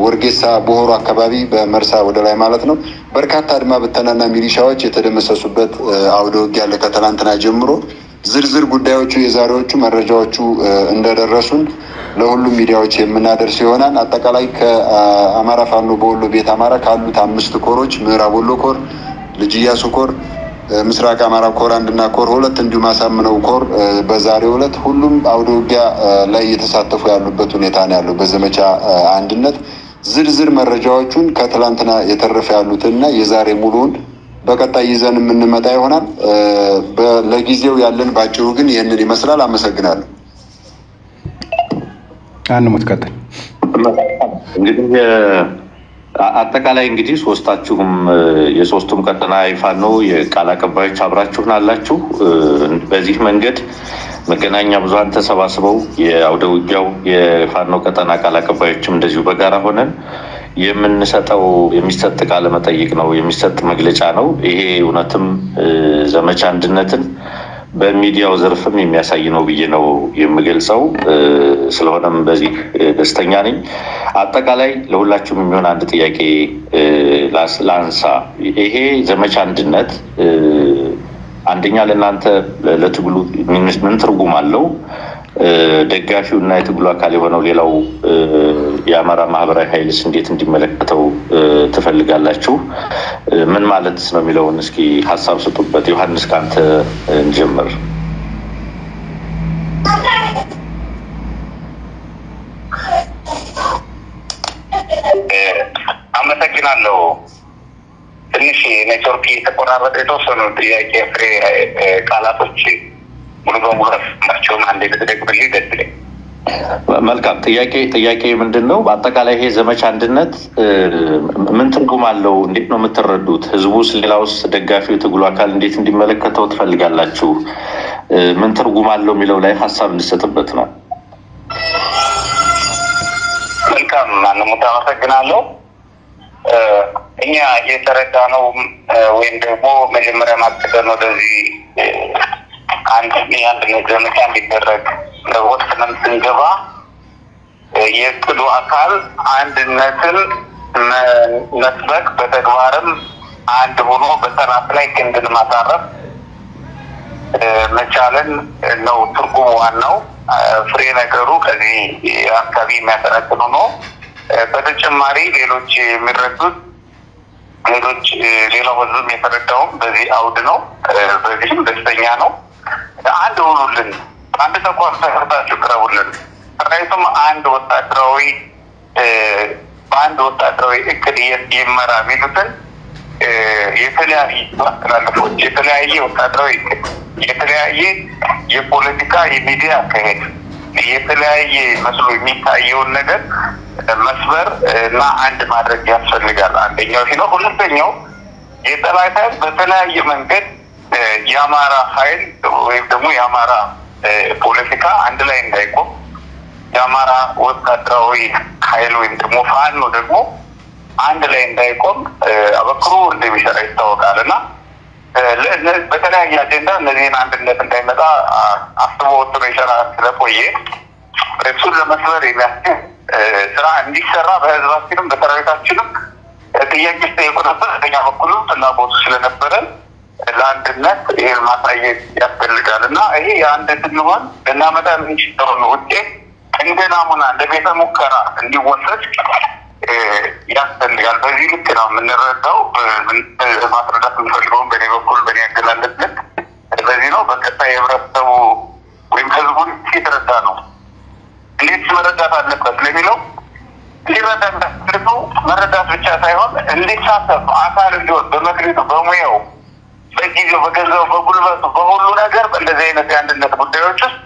ወርጌሳ ቦሆሮ አካባቢ በመርሳ ወደ ላይ ማለት ነው በርካታ አድማ ብተናና ሚሊሻዎች የተደመሰሱበት አውደ ውጊያ አለ ከትላንትና ጀምሮ። ዝርዝር ጉዳዮቹ የዛሬዎቹ መረጃዎቹ እንደደረሱን ለሁሉም ሚዲያዎች የምናደርስ ይሆናል። አጠቃላይ ከአማራ ፋኖ በወሎ ቤት አማራ ካሉት 5 ኮሮች ምዕራብ ወሎ ኮር፣ ልጅ ኢያሱ ኮር፣ ምስራቅ አማራ ኮር 1 እና ኮር 2 እንዲሁም አሳምነው ኮር በዛሬው ዕለት ሁሉም አውደ ውጊያ ላይ የተሳተፉ ያሉበት ሁኔታ ነው ያለው። በዘመቻ አንድነት ዝርዝር መረጃዎቹን ከትላንትና የተረፈ ያሉትና የዛሬ ሙሉውን በቀጣይ ይዘን የምንመጣ ይሆናል። ለጊዜው ያለን ባጭሩ ግን ይህንን ይመስላል። አመሰግናለሁ። አንሙት ቀጥል። እንግዲህ አጠቃላይ እንግዲህ ሶስታችሁም የሶስቱም ቀጠና የፋኖ የቃል አቀባዮች አብራችሁን አላችሁ። በዚህ መንገድ መገናኛ ብዙሃን ተሰባስበው የአውደ ውጊያው የፋኖ ቀጠና ቃል አቀባዮችም እንደዚሁ በጋራ ሆነን የምንሰጠው የሚሰጥ ቃለ መጠይቅ ነው፣ የሚሰጥ መግለጫ ነው። ይሄ እውነትም ዘመቻ አንድነትን በሚዲያው ዘርፍም የሚያሳይ ነው ብዬ ነው የምገልጸው። ስለሆነም በዚህ ደስተኛ ነኝ። አጠቃላይ ለሁላችሁም የሚሆን አንድ ጥያቄ ላንሳ። ይሄ ዘመቻ አንድነት አንደኛ ለእናንተ ለትግሉ ምን ትርጉም አለው? ደጋፊው እና የትግሉ አካል የሆነው ሌላው የአማራ ማህበራዊ ኃይልስ እንዴት እንዲመለከተው ትፈልጋላችሁ? ምን ማለት ነው የሚለውን እስኪ ሀሳብ ስጡበት። ዮሐንስ ካንተ እንጀምር። አመሰግናለሁ። ትንሽ ኔትወርክ የተቆራረጠ የተወሰኑ ጥያቄ ፍሬ ቃላቶች ሙሉ በሙሉ ናቸው። አንዴ ልትደግምልኝ ደስ ይለኛል። መልካም። ጥያቄ ምንድን ነው? በአጠቃላይ ይሄ ዘመቻ አንድነት ምን ትርጉም አለው? እንዴት ነው የምትረዱት? ህዝቡስ፣ ሌላውስ ደጋፊው ትግሉ አካል እንዴት እንዲመለከተው ትፈልጋላችሁ? ምን ትርጉም አለው የሚለው ላይ ሀሳብ እንድሰጥበት ነው። መልካም። ማንሙት አመሰግናለሁ። እኛ የተረዳ ነው ወይም ደግሞ መጀመሪያ ማቀደን ወደዚህ የአንድነት ዘመቻ እንዲደረግ ወስነን ስንገባ የእቅዱ አካል አንድነትን መስበክ፣ በተግባርም አንድ ሆኖ በጠላት ላይ ክንድን ማሳረፍ መቻልን ነው ትርጉሙ። ዋናው ፍሬ ነገሩ ከዚህ አካባቢ የሚያጠነጥኑ ነው። በተጨማሪ ሌሎች የሚረዱት ሌላው ህዝብም የተረዳውም በዚህ አውድ ነው። በዚህም ደስተኛ ነው። አንድ ሆኑልን፣ አንድ ተቋም ተሰርታችሁ ቅረቡልን። ሰራዊቱም በአንድ ወታደራዊ እቅድ ይመራ የሚሉትን የተለያዩ አስተላለፎች፣ የተለያየ ወታደራዊ እቅድ፣ የተለያየ የፖለቲካ የሚዲያ አካሄድ፣ የተለያየ መስሎ የሚታየውን ነገር መስበር እና አንድ ማድረግ ያስፈልጋል። አንደኛው ይሄ ነው። ሁለተኛው የጠላት ኃይል በተለያየ መንገድ የአማራ ኃይል ወይም ደግሞ የአማራ ፖለቲካ አንድ ላይ እንዳይቆም፣ የአማራ ወታደራዊ ኃይል ወይም ደግሞ ፋኖ ደግሞ አንድ ላይ እንዳይቆም አበክሮ እንደሚሰራ ይታወቃል እና በተለያየ አጀንዳ እነዚህን አንድነት እንዳይመጣ አስቦ ወጥሮ ይሰራ ስለቆየ እሱን ለመስበር የሚያስችል ስራ እንዲሰራ በህዝባችንም በሰራዊታችንም ጥያቄ ሲጠይቁ ነበር። በኛ በኩልም ፍላጎቱ ስለነበረን ለአንድነት ይህን ማሳየት ያስፈልጋል እና ይሄ የአንድ ስንሆን ልናመጣ የምንችለውን ውጤት እንደ ናሙና እንደ ቤተ ሙከራ እንዲወሰድ ያስፈልጋል። በዚህ ልክ ነው የምንረዳው። ማስረዳት የምንፈልገውን በእኔ በኩል በእኔ ያገላለጽነት በዚህ ነው። በቀጣይ የህብረተሰቡ ወይም ህዝቡን ሲትረዳ ነው እንዴት መረዳት አለበት ለሚለው ሊረዳ ነው። መረዳት ብቻ ሳይሆን እንዲሳተፍ አካል እንዲሆን በመክሊቱ፣ በሙያው፣ በጊዜው፣ በገንዘቡ፣ በጉልበቱ፣ በሁሉ ነገር በእንደዚህ አይነት የአንድነት ጉዳዮች ውስጥ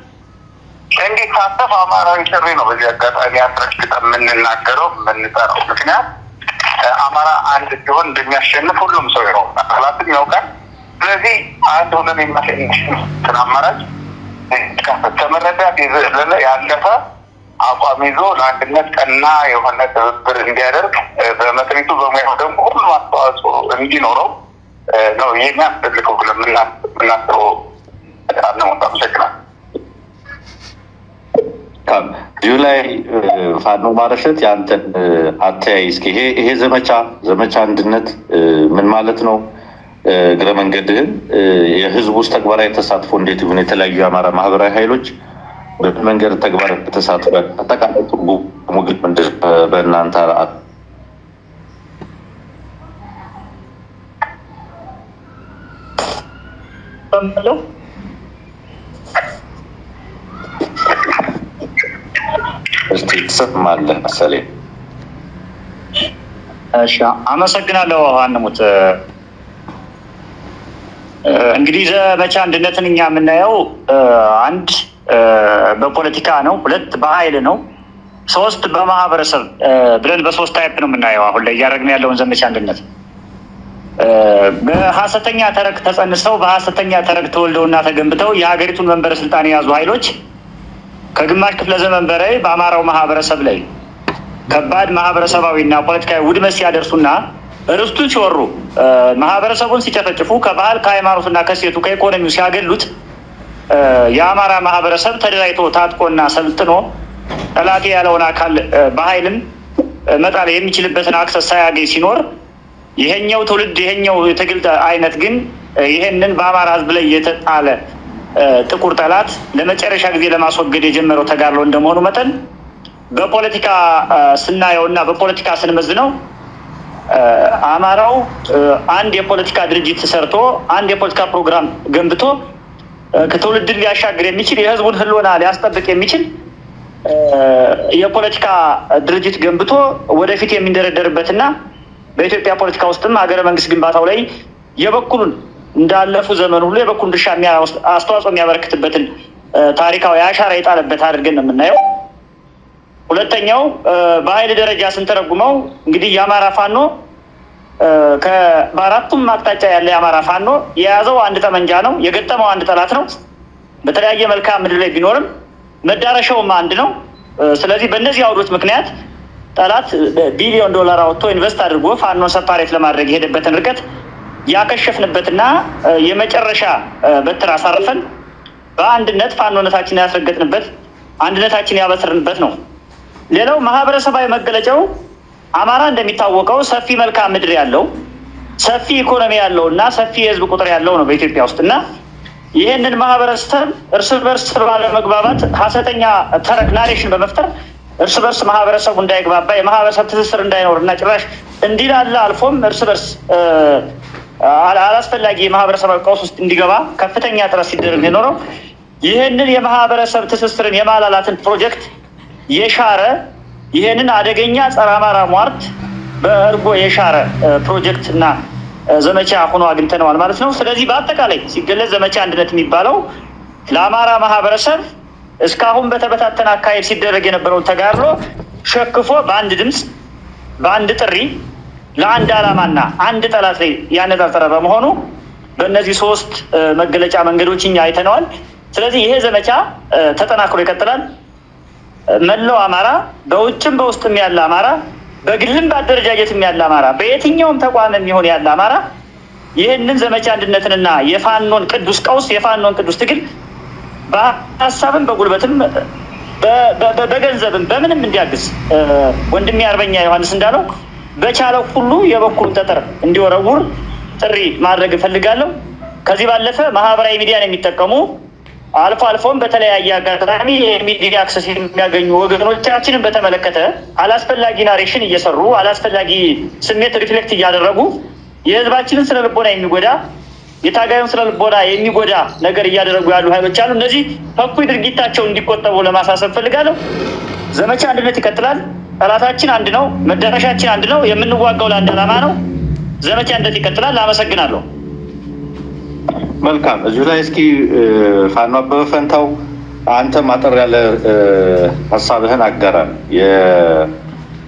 እንዲሳተፍ አማራዊ ጥሪ ነው በዚህ አጋጣሚ አስረግጠን የምንናገረው የምንጠራው። ምክንያት አማራ አንድ ሲሆን እንደሚያሸንፍ ሁሉም ሰው ነው፣ አካላትም ያውቃል። ስለዚህ አንድ ሆነን የሚያሸንፍ አማራጭ ከመረዳት የዘለለ ያለፈ አቋም ይዞ ለአንድነት ቀና የሆነ ትብብር እንዲያደርግ በመክሊቱ በሙያው ደግሞ ሁሉም አስተዋጽኦ እንዲኖረው ነው የሚያስፈልገው ብለን የምናስበው። አለሞት አመሰግናለሁ። እዚሁ ላይ ፋኖ ማረሸት የአንተን አተያይ እስኪ ይሄ ዘመቻ አንድነት ምን ማለት ነው? እግረ መንገድህን የህዝቡ ውስጥ ተግባራዊ ተሳትፎ እንዴት ይሁን? የተለያዩ የአማራ ማህበራዊ ኃይሎች በመንገድ ተግባር ተሳትፎ አጠቃላይ ትርጉሙ ግን ምንድን በእናንተ እስቲ ትሰማለህ መሰለኝ። እሺ፣ አመሰግናለሁ አንሙት። እንግዲህ ዘመቻ አንድነትን እኛ የምናየው አንድ በፖለቲካ ነው፣ ሁለት በኃይል ነው፣ ሶስት በማህበረሰብ ብለን በሶስት ታይፕ ነው የምናየው። አሁን ላይ እያደረግን ያለውን ዘመቻ አንድነት በሀሰተኛ ተረክ ተጸንሰው በሀሰተኛ ተረክ ተወልደውና ተገንብተው የሀገሪቱን መንበረ ስልጣን የያዙ ኃይሎች ከግማሽ ክፍለ ዘመን በላይ በአማራው ማህበረሰብ ላይ ከባድ ማህበረሰባዊና ፖለቲካዊ ውድመት ሲያደርሱና ርስቱን ሲወሩ ማህበረሰቡን ሲጨፈጭፉ ከባህል ከሃይማኖትና ከሴቱ ከኢኮኖሚው ሲያገሉት የአማራ ማህበረሰብ ተደራጅቶ ታጥቆና ሰልጥኖ ጠላቴ ያለውን አካል በኃይልም መጣል የሚችልበትን አክሰስ ሳያገኝ ሲኖር ይሄኛው ትውልድ ይሄኛው የትግል አይነት ግን ይሄንን በአማራ ህዝብ ላይ የተጣለ ጥቁር ጠላት ለመጨረሻ ጊዜ ለማስወገድ የጀመረው ተጋድሎ እንደመሆኑ መጠን በፖለቲካ ስናየውና በፖለቲካ ስንመዝነው አማራው አንድ የፖለቲካ ድርጅት ሰርቶ አንድ የፖለቲካ ፕሮግራም ገንብቶ ከትውልድ ሊያሻግር የሚችል የህዝቡን ህልውና ሊያስጠብቅ የሚችል የፖለቲካ ድርጅት ገንብቶ ወደፊት የሚንደረደርበትና በኢትዮጵያ ፖለቲካ ውስጥም ሀገረ መንግስት ግንባታው ላይ የበኩሉን እንዳለፉ ዘመን ሁሉ የበኩሉን ድርሻ አስተዋጽኦ የሚያበረክትበትን ታሪካዊ አሻራ የጣለበት አድርገን ነው የምናየው። ሁለተኛው በኃይል ደረጃ ስንተረጉመው እንግዲህ የአማራ ፋኖ በአራቱም አቅጣጫ ያለ የአማራ ፋኖ የያዘው አንድ ጠመንጃ ነው፣ የገጠመው አንድ ጠላት ነው። በተለያየ መልክዓ ምድር ላይ ቢኖርም መዳረሻውም አንድ ነው። ስለዚህ በእነዚህ አውዶች ምክንያት ጠላት $ቢሊዮን አውጥቶ ኢንቨስት አድርጎ ፋኖን ሰፓሬት ለማድረግ የሄደበትን ርቀት ያከሸፍንበትና የመጨረሻ በትር አሳርፈን በአንድነት ፋኖነታችንን ያስረገጥንበት አንድነታችንን ያበስርንበት ነው። ሌላው ማህበረሰባዊ መገለጫው አማራ እንደሚታወቀው ሰፊ መልክዓ ምድር ያለው ሰፊ ኢኮኖሚ ያለው እና ሰፊ የህዝብ ቁጥር ያለው ነው በኢትዮጵያ ውስጥ እና ይህንን ማህበረሰብ እርስ በርስ ባለመግባባት ሀሰተኛ ተረክ ናሬሽን በመፍጠር እርስ በርስ ማህበረሰቡ እንዳይግባባ የማህበረሰብ ትስስር እንዳይኖር እና ጭራሽ እንዲላላ አልፎም እርስ በርስ አላስፈላጊ የማህበረሰባዊ ቀውስ ውስጥ እንዲገባ ከፍተኛ ጥረት ሲደረግ የኖረው ይህንን የማህበረሰብ ትስስርን የማላላትን ፕሮጀክት የሻረ ይህንን አደገኛ ጸረ አማራ ሟርት በእርጎ የሻረ ፕሮጀክት እና ዘመቻ ሆኖ አግኝተነዋል ማለት ነው። ስለዚህ በአጠቃላይ ሲገለጽ ዘመቻ አንድነት የሚባለው ለአማራ ማህበረሰብ እስካሁን በተበታተነ አካሄድ ሲደረግ የነበረውን ተጋድሎ ሸክፎ በአንድ ድምፅ በአንድ ጥሪ ለአንድ ዓላማና አንድ ጠላት ላይ ያነጣጠረ በመሆኑ በእነዚህ ሶስት መገለጫ መንገዶች እኛ አይተነዋል። ስለዚህ ይሄ ዘመቻ ተጠናክሮ ይቀጥላል። መላው አማራ በውጭም በውስጥም ያለ አማራ በግልም በአደረጃጀትም ያለ አማራ በየትኛውም ተቋም የሚሆን ያለ አማራ ይህንን ዘመቻ አንድነትንና የፋኖን ቅዱስ ቀውስ የፋኖን ቅዱስ ትግል በሀሳብም በጉልበትም በገንዘብም በምንም እንዲያግዝ ወንድሜ አርበኛ ዮሐንስ እንዳለው በቻለው ሁሉ የበኩሉን ጠጠር እንዲወረውር ጥሪ ማድረግ እፈልጋለሁ። ከዚህ ባለፈ ማህበራዊ ሚዲያን የሚጠቀሙ አልፎ አልፎም በተለያየ አጋጣሚ የሚዲያ አክሰስ የሚያገኙ ወገኖቻችንን በተመለከተ አላስፈላጊ ናሬሽን እየሰሩ አላስፈላጊ ስሜት ሪፍሌክት እያደረጉ የህዝባችንን ስነ ልቦና የሚጎዳ የታጋዩን ስነ ልቦና የሚጎዳ ነገር እያደረጉ ያሉ ኃይሎች አሉ። እነዚህ ከእኩይ ድርጊታቸው እንዲቆጠቡ ለማሳሰብ ፈልጋለሁ። ዘመቻ አንድነት ይቀጥላል። ጠላታችን አንድ ነው፣ መዳረሻችን አንድ ነው፣ የምንዋጋው ለአንድ ዓላማ ነው። ዘመቻ አንድነት ይቀጥላል። አመሰግናለሁ። መልካም። እዚሁ ላይ እስኪ ፋኖ አበበ ፈንታው አንተ ማጠር ያለ ሀሳብህን አጋራን።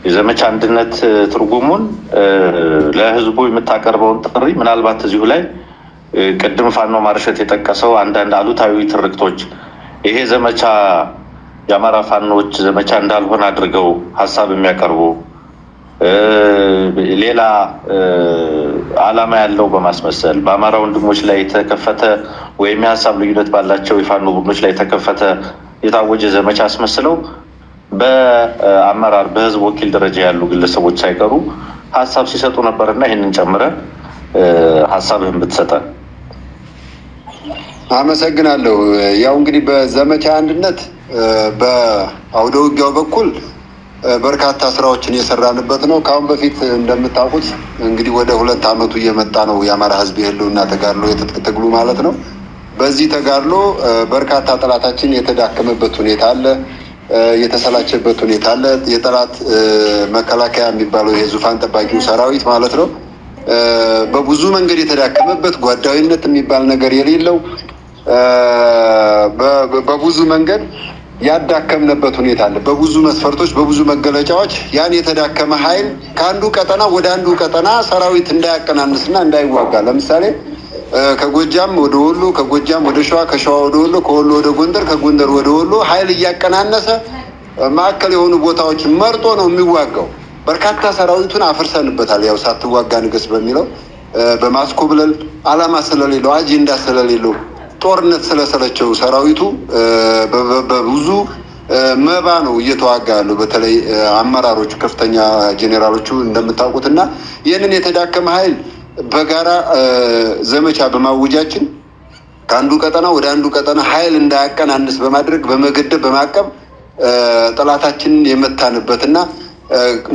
የዘመቻ አንድነት ትርጉሙን ለህዝቡ የምታቀርበውን ጥሪ ምናልባት እዚሁ ላይ ቅድም ፋኖ ማርሸት የጠቀሰው አንዳንድ አሉታዊ ትርክቶች ይሄ ዘመቻ የአማራ ፋኖች ዘመቻ እንዳልሆነ አድርገው ሀሳብ የሚያቀርቡ ሌላ ዓላማ ያለው በማስመሰል በአማራ ወንድሞች ላይ የተከፈተ ወይም የሀሳብ ልዩነት ባላቸው የፋኖ ቡድኖች ላይ የተከፈተ የታወጀ ዘመቻ አስመስለው በአመራር በህዝብ ወኪል ደረጃ ያሉ ግለሰቦች ሳይቀሩ ሀሳብ ሲሰጡ ነበርና ይህንን ጨምረ ሀሳብህን ብትሰጠን። አመሰግናለሁ። ያው እንግዲህ በዘመቻ አንድነት በአውደ ውጊያው በኩል በርካታ ስራዎችን የሰራንበት ነው። ከአሁን በፊት እንደምታውቁት እንግዲህ ወደ 2 ዓመቱ እየመጣ ነው የአማራ ህዝብ የህልውና ተጋድሎ የትጥቅ ትግሉ ማለት ነው። በዚህ ተጋድሎ በርካታ ጠላታችን የተዳከመበት ሁኔታ አለ፣ የተሰላቸበት ሁኔታ አለ። የጠላት መከላከያ የሚባለው የዙፋን ጠባቂው ሰራዊት ማለት ነው በብዙ መንገድ የተዳከመበት ጓዳዊነት የሚባል ነገር የሌለው በብዙ መንገድ ያዳከምነበት ሁኔታ አለ። በብዙ መስፈርቶች በብዙ መገለጫዎች ያን የተዳከመ ኃይል ከአንዱ ቀጠና ወደ አንዱ ቀጠና ሰራዊት እንዳያቀናንስና እንዳይዋጋ ለምሳሌ ከጎጃም ወደ ወሎ፣ ከጎጃም ወደ ሸዋ፣ ከሸዋ ወደ ወሎ፣ ከወሎ ወደ ጎንደር፣ ከጎንደር ወደ ወሎ ኃይል እያቀናነሰ ማዕከል የሆኑ ቦታዎችን መርጦ ነው የሚዋጋው። በርካታ ሰራዊቱን አፍርሰንበታል። ያው ሳትዋጋ ንገስ በሚለው በማስኮብለል ዓላማ ስለሌለው አጀንዳ ስለሌለው ጦርነት ስለሰለቸው ሰራዊቱ በብዙ መባ ነው እየተዋጋ ያለው በተለይ አመራሮቹ ከፍተኛ ጄኔራሎቹ እንደምታውቁትና ይሄንን የተዳከመ ኃይል በጋራ ዘመቻ በማውጃችን ከአንዱ ቀጠና ወደ አንዱ ቀጠና ኃይል እንዳያቀናንስ በማድረግ በመገደብ በማቀብ ጠላታችንን የመታንበትና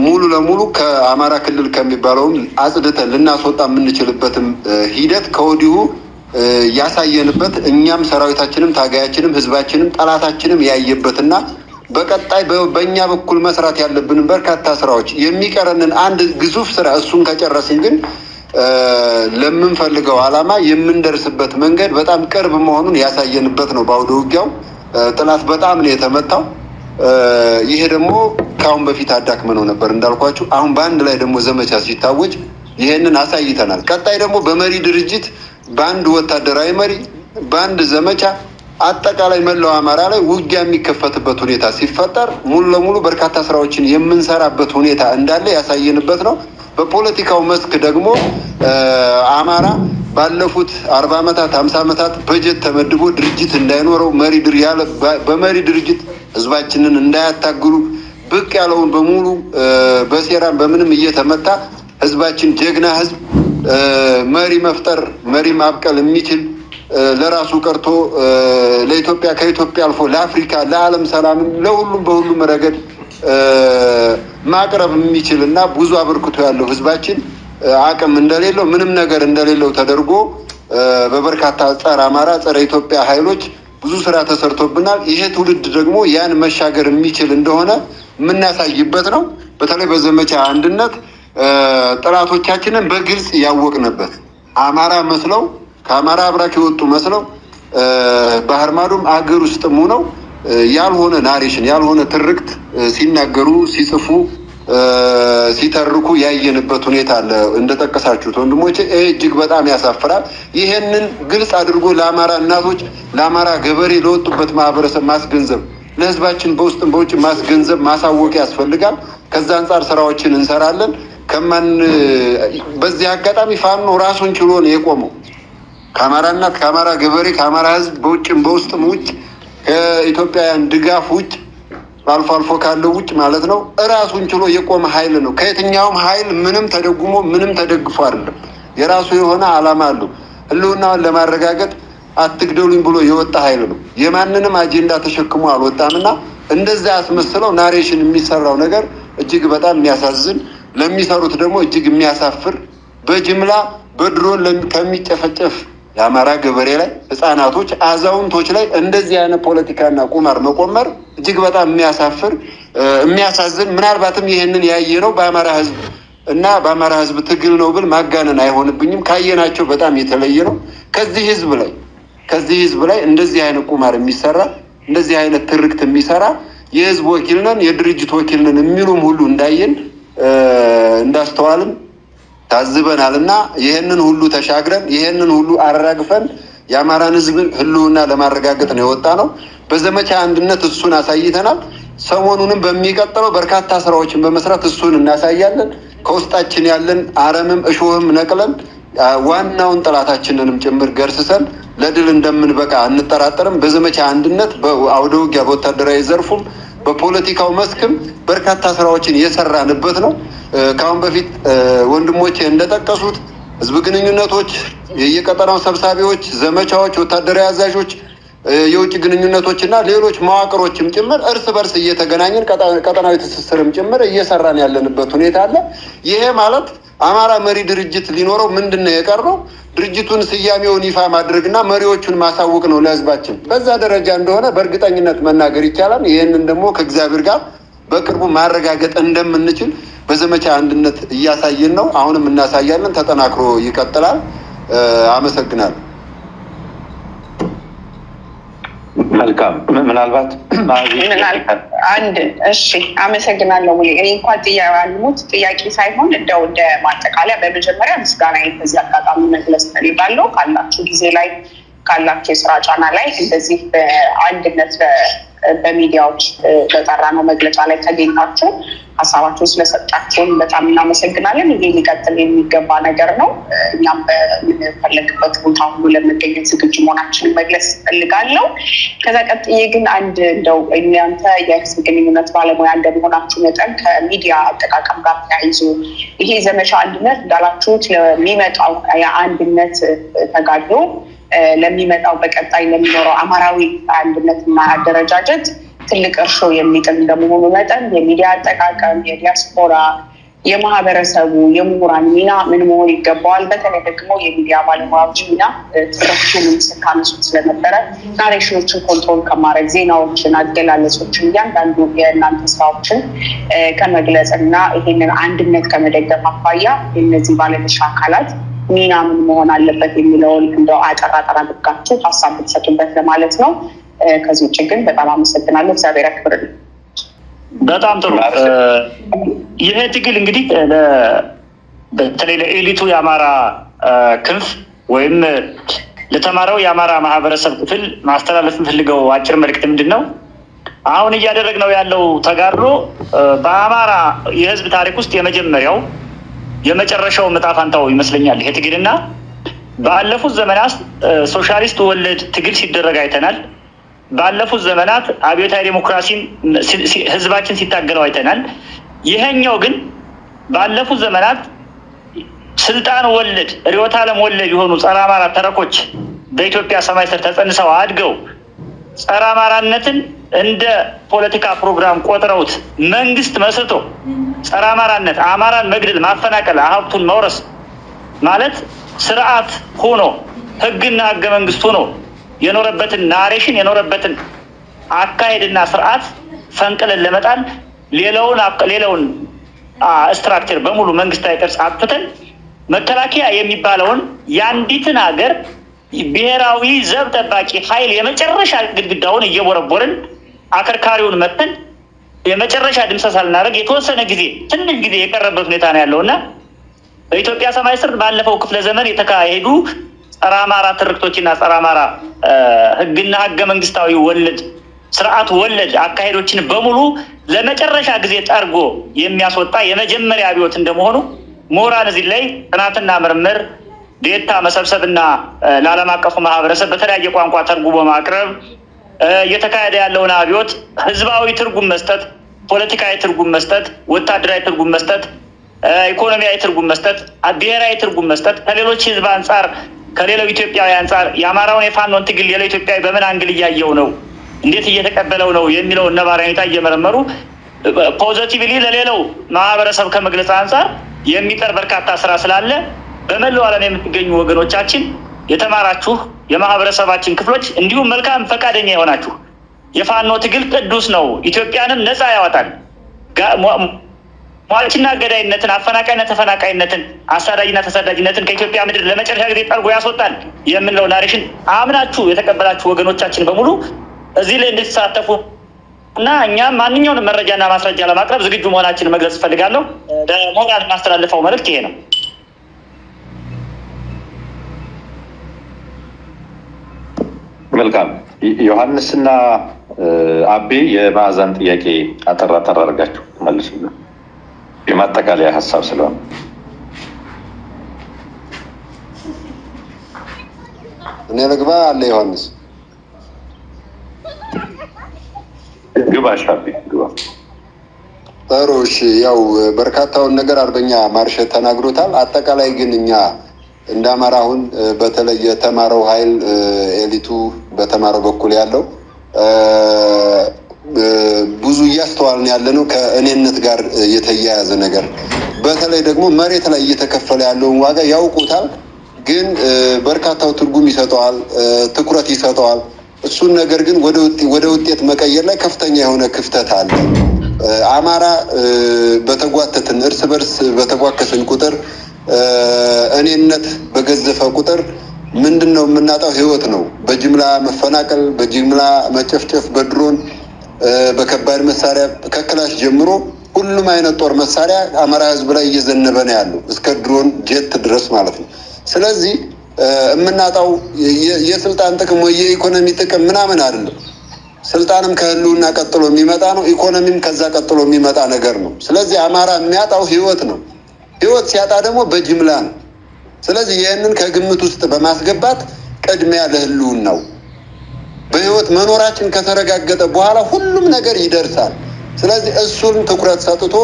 ሙሉ ለሙሉ ከአማራ ክልል ከሚባለው አጽድተን ልናስወጣ የምንችልበትም ሂደት ከወዲሁ ያሳየንበት እኛም ሰራዊታችንም ታጋያችንም ህዝባችንም ጠላታችንም ያየበትና በቀጣይ በእኛ በኩል መስራት ያለብን በርካታ ስራዎች የሚቀረንን አንድ ግዙፍ ስራ እሱን ከጨረስን ግን ለምንፈልገው ዓላማ የምንደርስበት መንገድ በጣም ቅርብ መሆኑን ያሳየንበት ነው። በአውደ ውጊያው ጠላት በጣም ነው የተመታው። ይሄ ደግሞ ካሁን በፊት አዳክመነው ነበር እንዳልኳችሁ። አሁን በአንድ ላይ ደግሞ ዘመቻ ሲታወጅ ይሄንን አሳይተናል። ቀጣይ ደግሞ በመሪ ድርጅት በአንድ ወታደራዊ መሪ በአንድ ዘመቻ አጠቃላይ መላው አማራ ላይ ውጊያ የሚከፈትበት ሁኔታ ሲፈጠር ሙሉ ለሙሉ በርካታ ስራዎችን የምንሰራበት ሁኔታ እንዳለ ያሳየንበት ነው። በፖለቲካው መስክ ደግሞ አማራ ባለፉት 40 ዓመታት 50 ዓመታት በጀት ተመድቦ ድርጅት እንዳይኖረው በመሪ ድርጅት ህዝባችንን እንዳያታግሉ ብቅ ያለውን በሙሉ በሴራን በምንም እየተመታ ህዝባችን ጀግና ህዝብ መሪ መፍጠር መሪ ማብቀል የሚችል ለራሱ ቀርቶ ለኢትዮጵያ ከኢትዮጵያ አልፎ ለአፍሪካ ለዓለም ሰላም ለሁሉም በሁሉም ረገድ ማቅረብ የሚችልና ብዙ አበርክቶ ያለው ህዝባችን አቅም እንደሌለው ምንም ነገር እንደሌለው ተደርጎ በበርካታ ጸረ አማራ ጸረ ኢትዮጵያ ኃይሎች ብዙ ስራ ተሰርቶብናል። ይሄ ትውልድ ደግሞ ያን መሻገር የሚችል እንደሆነ የምናሳይበት ነው። በተለይ በዘመቻ አንድነት ጠላቶቻችንን በግልጽ ያወቅንበት አማራ መስለው ከአማራ አብራክ የወጡ መስለው ባህር ማዶም አገር ውስጥም ሆነው ያልሆነ ናሬሽን ያልሆነ ትርክት ሲናገሩ ሲጽፉ ሲተርኩ ያየንበት ሁኔታ አለ። እንደተጠቀሳችሁት ወንድሞቼ እጅግ በጣም ያሳፍራል። ይሄንን ግልጽ አድርጎ ለአማራ እናቶች ለአማራ ገበሬ ለወጡበት ማህበረሰብ ማስገንዘብ ለህዝባችን በውስጥም በውጭ ማስገንዘብ ማሳወቅ ያስፈልጋል። ከዛ አንፃር ስራዎችን እንሰራለን። በዚህ አጋጣሚ ፋኖ ራሱን ችሎ ነው የቆመው። ከአማራ እናት ከአማራ ገበሬ ከአማራ ህዝብ በውጭም በውስጥም ውጭ ከኢትዮጵያውያን ድጋፍ ውጭ አልፎ አልፎ ካለው ውጭ ማለት ነው ራሱን ችሎ የቆመ ኃይል ነው። ከየትኛውም ኃይል ምንም ተደጉሞ ምንም ተደግፎ አይደለም። የራሱ የሆነ ዓላማ አለው። ህልውናውን ለማረጋገጥ አትግደሉኝ ብሎ የወጣ ኃይል ነው። የማንንም አጀንዳ ተሸክሞ አልወጣምና እንደዛ ያስመስለው ናሬሽን የሚሰራው ነገር እጅግ በጣም የሚያሳዝን ለሚሰሩት ደግሞ እጅግ የሚያሳፍር በጅምላ በድሮን ከሚጨፈጨፍ የአማራ ገበሬ ላይ ህፃናቶች አዛውንቶች ላይ እንደዚህ አይነት ፖለቲካና ቁማር መቆመር እጅግ በጣም የሚያሳፍር የሚያሳዝን ምናልባትም ይሄንን ያየነው በአማራ ህዝብ እና በአማራ ህዝብ ትግል ነው ብል ማጋነን አይሆንብኝም። ካየናቸው በጣም የተለየ ነው። ከዚህ ህዝብ ላይ እንደዚህ አይነት ቁማር የሚሰራ እንደዚህ አይነት ትርክት የሚሰራ የህዝብ ወኪል ነን የድርጅት ወኪል ነን የሚሉም ሁሉ እንዳየን እንዳስተዋልን ታዝበናልና ይሄንን ሁሉ ተሻግረን ይሄንን ሁሉ አራግፈን የአማራን ህዝብ ህልውና ለማረጋገጥ ነው የወጣ ነው። በዘመቻ አንድነት እሱን አሳይተናል። ሰሞኑንም በሚቀጥለው በርካታ ስራዎችን በመስራት እሱን እናሳያለን። ከውስጣችን ያለን አረምም እሾህም ነቅለን ዋናውን ጠላታችንንም ጭምር ገርስሰን ለድል እንደምንበቃ አንጠራጠርም። በዘመቻ አንድነት በአውደ ውጊያ በወታደራዊ ዘርፉም በፖለቲካው መስክም በርካታ ስራዎችን የሰራንበት ነው። ካሁን በፊት ወንድሞቼ እንደጠቀሱት ህዝብ ግንኙነቶች፣ የቀጠናው ሰብሳቢዎች፣ ዘመቻዎች፣ ወታደራዊ አዛዦች፣ የውጭ ግንኙነቶችና ሌሎች መዋቅሮችም ጭምር እርስ በርስ እየተገናኘን ቀጠናዊ ትስስርም ጭምር እየሰራን ያለንበት ሁኔታ አለ። ይሄ ማለት አማራ መሪ ድርጅት ሊኖረው ምንድነው የቀረው? ድርጅቱን ስያሜውን ይፋ ማድረግና መሪዎቹን ማሳወቅ ነው ለህዝባችን። በዛ ደረጃ እንደሆነ በእርግጠኝነት መናገር ይቻላል። ይሄንን ደግሞ ከእግዚአብሔር ጋር በቅርቡ ማረጋገጥ እንደምንችል በዘመቻ አንድነት እያሳየን ነው። አሁንም እናሳያለን። ተጠናክሮ ይቀጥላል። አመሰግናለሁ። መልካም። ምናልባት አመሰግናለሁ። እኔ እንኳን ጥያቄ ሳይሆን እንደው እንደ ማጠቃለያ በመጀመሪያ ምስጋና በዚህ አጋጣሚ መግለጽ ፈልጋለሁ። ካላችሁ ጊዜ ላይ ካላችሁ የስራ ጫና ላይ እንደዚህ በአንድነት በሚዲያዎች በጠራነው መግለጫ ላይ ተገኝታችሁ ሀሳባችሁን ስለሰጣችሁን በጣም እናመሰግናለን። ይሄ ሊቀጥል የሚገባ ነገር ነው። እኛም በምንፈለግበት ቦታ ሁሉ ለመገኘት ዝግጁ መሆናችንን መግለጽ እፈልጋለሁ። ከዛ ቀጥዬ ግን አንድ እንደው እናንተ የህዝብ ግንኙነት ባለሙያ እንደመሆናችሁ መጠን ከሚዲያ አጠቃቀም ጋር ተያይዞ ይሄ ዘመቻ አንድነት እንዳላችሁት ለሚመጣው የአንድነት ተጋድሎ ለሚመጣው በቀጣይ ለሚኖረው አማራዊ አንድነትና አደረጃጀት ትልቅ እርሾ የሚጥል እንደመሆኑ መጠን የሚዲያ አጠቃቀም የዲያስፖራ የማህበረሰቡ የምሁራን ሚና ምን መሆን ይገባዋል? በተለይ ደግሞ የሚዲያ ባለሙያዎች ሚና ትረክቱንም ስታነሱት ስለነበረ ናሬሽኖችን ኮንትሮል ከማድረግ ዜናዎችን፣ አገላለጾችን እያንዳንዱ የእናንተ ስራዎችን ከመግለጽ እና ይሄንን አንድነት ከመደገፍ አኳያ የእነዚህ ባለድርሻ አካላት ሚና ምን መሆን አለበት የሚለውን እንደው አጠራጠር አድርጋችሁ ሀሳብ ብትሰጡበት ለማለት ነው። ከዚህ ውጭ ግን በጣም አመሰግናለሁ። እግዚአብሔር ያክብርልኝ። በጣም ጥሩ። ይሄ ትግል እንግዲህ በተለይ ለኤሊቱ የአማራ ክንፍ ወይም ለተማረው የአማራ ማህበረሰብ ክፍል ማስተላለፍ የምፈልገው አጭር መልዕክት ምንድን ነው? አሁን እያደረግነው ያለው ተጋድሎ በአማራ የህዝብ ታሪክ ውስጥ የመጀመሪያው የመጨረሻው ዕጣ ፈንታው ይመስለኛል። ይሄ ትግልና ባለፉት ዘመናት ሶሻሊስት ወለድ ትግል ሲደረግ አይተናል። ባለፉት ዘመናት አብዮታዊ ዲሞክራሲን ህዝባችን ሲታገለው አይተናል። ይሄኛው ግን ባለፉት ዘመናት ስልጣን ወለድ ርዕዮተ ዓለም ወለድ የሆኑ ጸረ አማራ ተረኮች በኢትዮጵያ ሰማይ ስር ተጸንሰው አድገው ጸረ አማራነትን እንደ ፖለቲካ ፕሮግራም ቆጥረውት መንግስት መስርቶ ጸረ አማራነት አማራን መግደል፣ ማፈናቀል፣ ሀብቱን መውረስ ማለት ስርዓት ሆኖ ህግና ህገ መንግስት ሆኖ የኖረበትን ናሬሽን የኖረበትን አካሄድና ስርዓት ፈንቅለን ለመጣል ሌላውን ስትራክቸር በሙሉ መንግስታዊ ቅርጽ አጥፍተን መከላከያ የሚባለውን የአንዲትን ሀገር ብሔራዊ ዘብ ጠባቂ ኃይል የመጨረሻ ግድግዳውን እየቦረቦርን አከርካሪውን መተን የመጨረሻ ድምሰሳ ልናደርግ የተወሰነ ጊዜ ትንሽ ጊዜ የቀረበት ሁኔታ ነው ያለውና በኢትዮጵያ ሰማይ ስር ባለፈው ክፍለ ዘመን የተካሄዱ ጸረ አማራ ትርክቶችና ጸረ አማራ ህግና ህገ መንግስታዊ ወለድ ስርዓት ወለድ አካሄዶችን በሙሉ ለመጨረሻ ጊዜ ጠርጎ የሚያስወጣ የመጀመሪያ አብዮት እንደመሆኑ ምሁራን እዚህ ላይ ጥናትና ምርምር ዴታ መሰብሰብና ለዓለም አቀፉ ማህበረሰብ በተለያየ ቋንቋ ተርጉሞ ማቅረብ እየተካሄደ ያለውን አብዮት ህዝባዊ ትርጉም መስጠት፣ ፖለቲካዊ ትርጉም መስጠት፣ ወታደራዊ ትርጉም መስጠት፣ ኢኮኖሚያዊ ትርጉም መስጠት፣ ብሔራዊ ትርጉም መስጠት ከሌሎች ህዝብ አንጻር ከሌላው ኢትዮጵያዊ አንጻር የአማራውን የፋኖን ትግል ሌላው ኢትዮጵያዊ በምን አንግል እያየው ነው፣ እንዴት እየተቀበለው ነው የሚለው ነባራዊ ሁኔታ እየመረመሩ ፖዚቲቭሊ ለሌላው ማህበረሰብ ከመግለጽ አንጻር የሚቀር በርካታ ስራ ስላለ በመላው ዓለም የምትገኙ ወገኖቻችን የተማራችሁ የማህበረሰባችን ክፍሎች እንዲሁም መልካም ፈቃደኛ የሆናችሁ የፋኖ ትግል ቅዱስ ነው፣ ኢትዮጵያንም ነፃ ያወጣል፣ ሟችና ገዳይነትን፣ አፈናቃይነት፣ ተፈናቃይነትን፣ አሳዳጅና ተሳዳጅነትን ከኢትዮጵያ ምድር ለመጨረሻ ጊዜ ጠርጎ ያስወጣል የምንለው ናሬሽን አምናችሁ የተቀበላችሁ ወገኖቻችን በሙሉ እዚህ ላይ እንድትሳተፉ እና እኛም ማንኛውንም መረጃና ማስረጃ ለማቅረብ ዝግጁ መሆናችንን መግለጽ እፈልጋለሁ። ለሞራል ማስተላለፈው መልዕክት ይሄ ነው። መልካም ዮሐንስና አቤ የማዕዛን ጥያቄ አጠር አድርጋችሁ መልሱልን። የማጠቃለያ ሀሳብ ስለሆነ እኔ ልግባ አለ ዮሐንስ ግባ ሻቢ ግባ። ጥሩ እሺ። ያው በርካታውን ነገር አርበኛ ማርሸት ተናግሮታል። አጠቃላይ ግን እኛ እንደ አማራ አሁን በተለይ የተማረው ኃይል ኤሊቱ በተማረው በኩል ያለው ብዙ እያስተዋልን ያለነው ከእኔነት ጋር የተያያዘ ነገር በተለይ ደግሞ መሬት ላይ እየተከፈለ ያለውን ዋጋ ያውቁታል። ግን በርካታው ትርጉም ይሰጠዋል፣ ትኩረት ይሰጠዋል። እሱን ነገር ግን ወደ ውጤት መቀየር ላይ ከፍተኛ የሆነ ክፍተት አለ። አማራ በተጓተትን እርስ በርስ በተጓከሰን ቁጥር እኔነት በገዘፈ ቁጥር ምንድነው የምናጣው? ህይወት ነው። በጅምላ መፈናቀል፣ በጅምላ መጨፍጨፍ፣ በድሮን በከባድ መሳሪያ ከክላሽ ጀምሮ ሁሉም አይነት ጦር መሳሪያ አማራ ህዝብ ላይ እየዘነበ ነው ያለው እስከ ድሮን ጄት ድረስ ማለት ነው። ስለዚህ የምናጣው የስልጣን ጥቅም ወይ የኢኮኖሚ ጥቅም ምናምን አይደለም። ስልጣንም ከህልውና ቀጥሎ የሚመጣ ነው። ኢኮኖሚም ከዛ ቀጥሎ የሚመጣ ነገር ነው። ስለዚህ አማራ የሚያጣው ህይወት ነው። ህይወት ሲያጣ ደግሞ በጅምላ ነው። ስለዚህ ይህንን ከግምት ውስጥ በማስገባት ቅድሚያ ለህልውናው በህይወት መኖራችን ከተረጋገጠ በኋላ ሁሉም ነገር ይደርሳል። ስለዚህ እሱን ትኩረት ሰጥቶ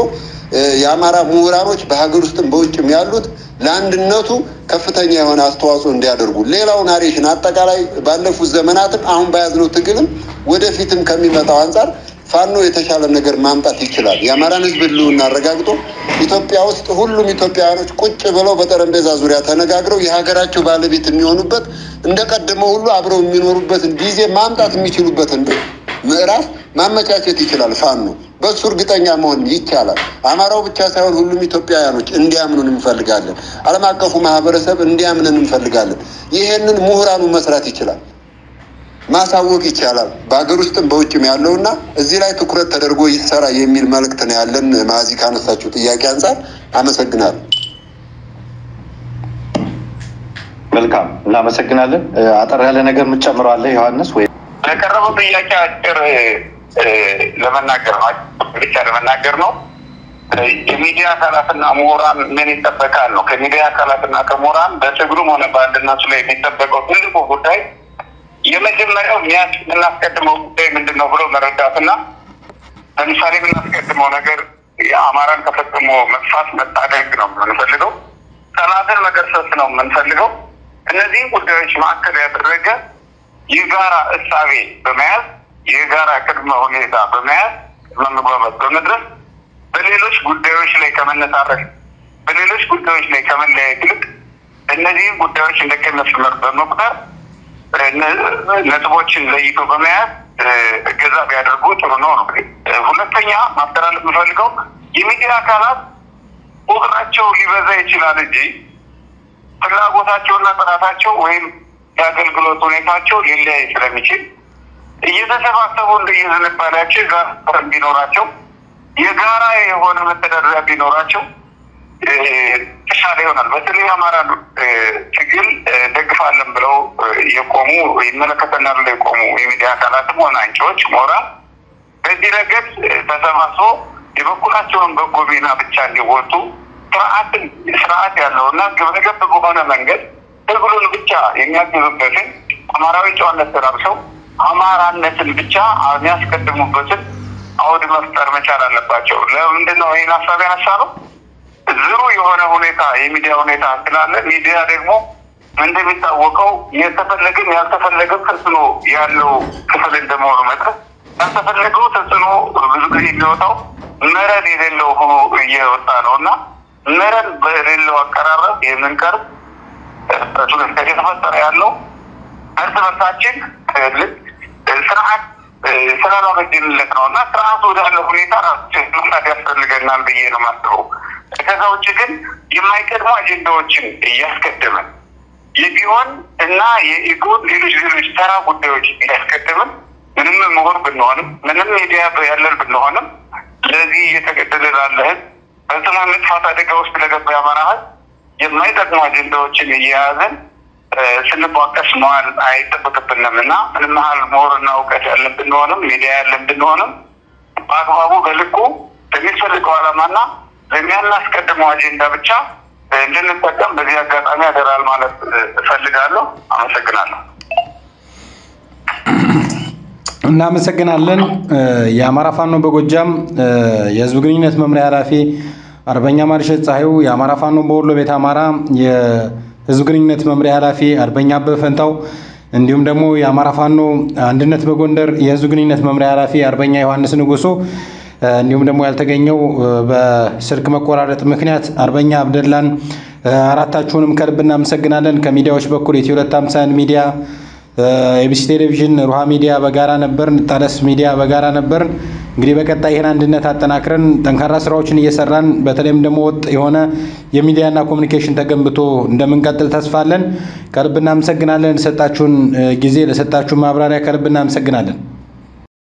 የአማራ ምሁራኖች በሀገር ውስጥም በውጭም ያሉት ለአንድነቱ ከፍተኛ የሆነ አስተዋጽኦ እንዲያደርጉ ሌላው ናሬሽን አጠቃላይ ባለፉት ዘመናትም አሁን በያዝነው ትግልም ወደፊትም ከሚመጣው አንጻር ፋኖ የተሻለ ነገር ማምጣት ይችላል። የአማራን ህዝብ ህልውና አረጋግጦ ኢትዮጵያ ውስጥ ሁሉም ኢትዮጵያውያኖች ቁጭ ብለው በጠረጴዛ ዙሪያ ተነጋግረው የሀገራቸው ባለቤት የሚሆኑበት እንደቀደመው ሁሉ አብረው የሚኖሩበትን ጊዜ ማምጣት የሚችሉበትን ምዕራፍ ማመቻቸት ይችላል ፋኖ። በሱ እርግጠኛ መሆን ይቻላል። አማራው ብቻ ሳይሆን ሁሉም ኢትዮጵያውያኖች እንዲያምኑን እንፈልጋለን። ዓለም አቀፉ ማህበረሰብ እንዲያምንን እንፈልጋለን። ይሄንን ምሁራኑ መስራት ይችላል፣ ማሳወቅ ይቻላል። በሀገር ውስጥም በውጭም ያለውና እዚህ ላይ ትኩረት ተደርጎ ይሰራ የሚል መልእክት ነው ያለን። ማዚ ካነሳችሁ ጥያቄ አንጻር አመሰግናለሁ። መልካም እናመሰግናለን። አጠር ያለ ነገር የምትጨምረው አለ ዮሐንስ? ወይ ለቀረበው ጥያቄ አጭር ለመናገር ነው። የሚዲያ አካላትና ምሁራን ምን ይጠበቃል ነው። ከሚዲያ አካላትና ከምሁራን በትግሉም ሆነ በአንድነቱ ላይ የሚጠበቀው ትልቁ ጉዳይ የመጀመሪያው የምናስቀድመው ጉዳይ ምንድን ነው ብሎ መረዳትና ለምሳሌ የምናስቀድመው ነገር የአማራን ተፈጽሞ መጥፋት መታደግ ነው የምንፈልገው፣ ጠላትን መገርሰስ ነው የምንፈልገው። እነዚህን ጉዳዮች ማዕከል ያደረገ የጋራ እሳቤ በመያዝ የጋራ ቅድመ ሁኔታ በመያዝ መግባባት በመድረስ በሌሎች ጉዳዮች ላይ ከመነሳረክ በሌሎች ጉዳዮች ላይ ከመለያየት ይልቅ እነዚህን ጉዳዮች እንደ ቀይ መስመር በመቁጠር ነጥቦችን ለይቶ በመያዝ እገዛ ቢያደርጉ ጥሩ ነው ነው። ሁለተኛ ማስተላለፍ የምፈልገው የሚዲያ አካላት ቁጥራቸው ሊበዛ ይችላል እንጂ ፍላጎታቸውና ጥራታቸው ወይም የአገልግሎት ሁኔታቸው ሊለያይ ስለሚችል እየተሰባሰቡ እንደየዝንባሌያቸው የጋራ ቢኖራቸው የጋራ የሆነ መተዳደሪያ ቢኖራቸው ተሻለ ይሆናል። በተለይ አማራን ትግል ደግፋለን ብለው የቆሙ ይመለከተናል ብለው የቆሙ የሚዲያ አካላትም ሆነ አንቂዎች ሞራል በዚህ ረገድ ተሰባስቦ የበኩላቸውን በጎ ሚና ብቻ እንዲወጡ ስርዓት ያለውና ግብረገብ በሆነ መንገድ ትግሉን ብቻ የሚያግዙበትን አማራዊ ጨዋነት ተራብሰው አማራነትን ብቻ የሚያስቀድሙበትን አውድ መፍጠር መቻል አለባቸው። ለምንድን ነው ይህን ሀሳብ ያነሳ ነው? ዝሩ የሆነ ሁኔታ የሚዲያ ሁኔታ ስላለ ሚዲያ ደግሞ እንደሚታወቀው የተፈለገም ያልተፈለገም ተጽዕኖ ያለው ክፍል እንደመሆኑ መጠን ያልተፈለገው ተጽዕኖ ብዙ ጊዜ የሚወጣው መረን የሌለው ሆኖ እየወጣ ነው እና መረን በሌለው አቀራረብ የምንቀርብ የተፈጠረ ያለው እርስ በርሳችን ስርዓት ስላላበጀንለት ነው እና ስርዓቱ ወዳለ ሁኔታ መምጣት ያስፈልገናል ብዬ ነው የማስበው። ከዛ ውጭ ግን የማይቀድሙ አጀንዳዎችን እያስቀደመን የቢሆን እና የኢጎን ሌሎች ተራ ጉዳዮች እያስቀደምን ምንም ምሁር ብንሆንም ምንም ሚዲያ ያለን ብንሆንም ለዚህ እየተገደለ ላለ ህዝብ በስመ መጥፋት አደጋ ውስጥ ለገባ የአማራ ህዝብ የማይጠቅሙ አጀንዳዎችን እየያዘን ስንቧቀስ መዋል አይጠበቅብንም እና ምንም ያህል ምሁርና እውቀት ያለን ብንሆንም ሚዲያ ያለን ብንሆንም በአግባቡ በልኩ ለሚፈልገው ዓላማና ለሚያናስቀድመው አጀንዳ ብቻ እንድንጠቀም በዚህ አጋጣሚ ያደራል ማለት እፈልጋለሁ። አመሰግናለሁ። እናመሰግናለን። የአማራ ፋኖ በጎጃም የህዝብ ግንኙነት መምሪያ ኃላፊ አርበኛ ማርሸት ፀሐዩ፣ የአማራ ፋኖ በወሎ ቤት አማራ የህዝብ ግንኙነት መምሪያ ኃላፊ አርበኛ አበበ ፈንታው፣ እንዲሁም ደግሞ የአማራ ፋኖ አንድነት በጎንደር የህዝብ ግንኙነት መምሪያ ኃላፊ አርበኛ ዮሐንስ ንጉሱ፣ እንዲሁም ደግሞ ያልተገኘው በስልክ መቆራረጥ ምክንያት አርበኛ አብደላን፣ አራታችሁንም ከልብ እናመሰግናለን። ከሚዲያዎች በኩል ኢትዮ 251 ሚዲያ፣ ኤቢሲ ቴሌቪዥን፣ ሩሃ ሚዲያ በጋራ ነበርን፣ ታደስ ሚዲያ በጋራ ነበርን። እንግዲህ በቀጣይ ይህን አንድነት አጠናክረን ጠንካራ ስራዎችን እየሰራን በተለይም ደግሞ ወጥ የሆነ የሚዲያና ኮሚኒኬሽን ተገንብቶ እንደምንቀጥል ተስፋለን። ከልብ እናመሰግናለን። ለሰጣችሁን ጊዜ ለሰጣችሁን ማብራሪያ ከልብ እናመሰግናለን።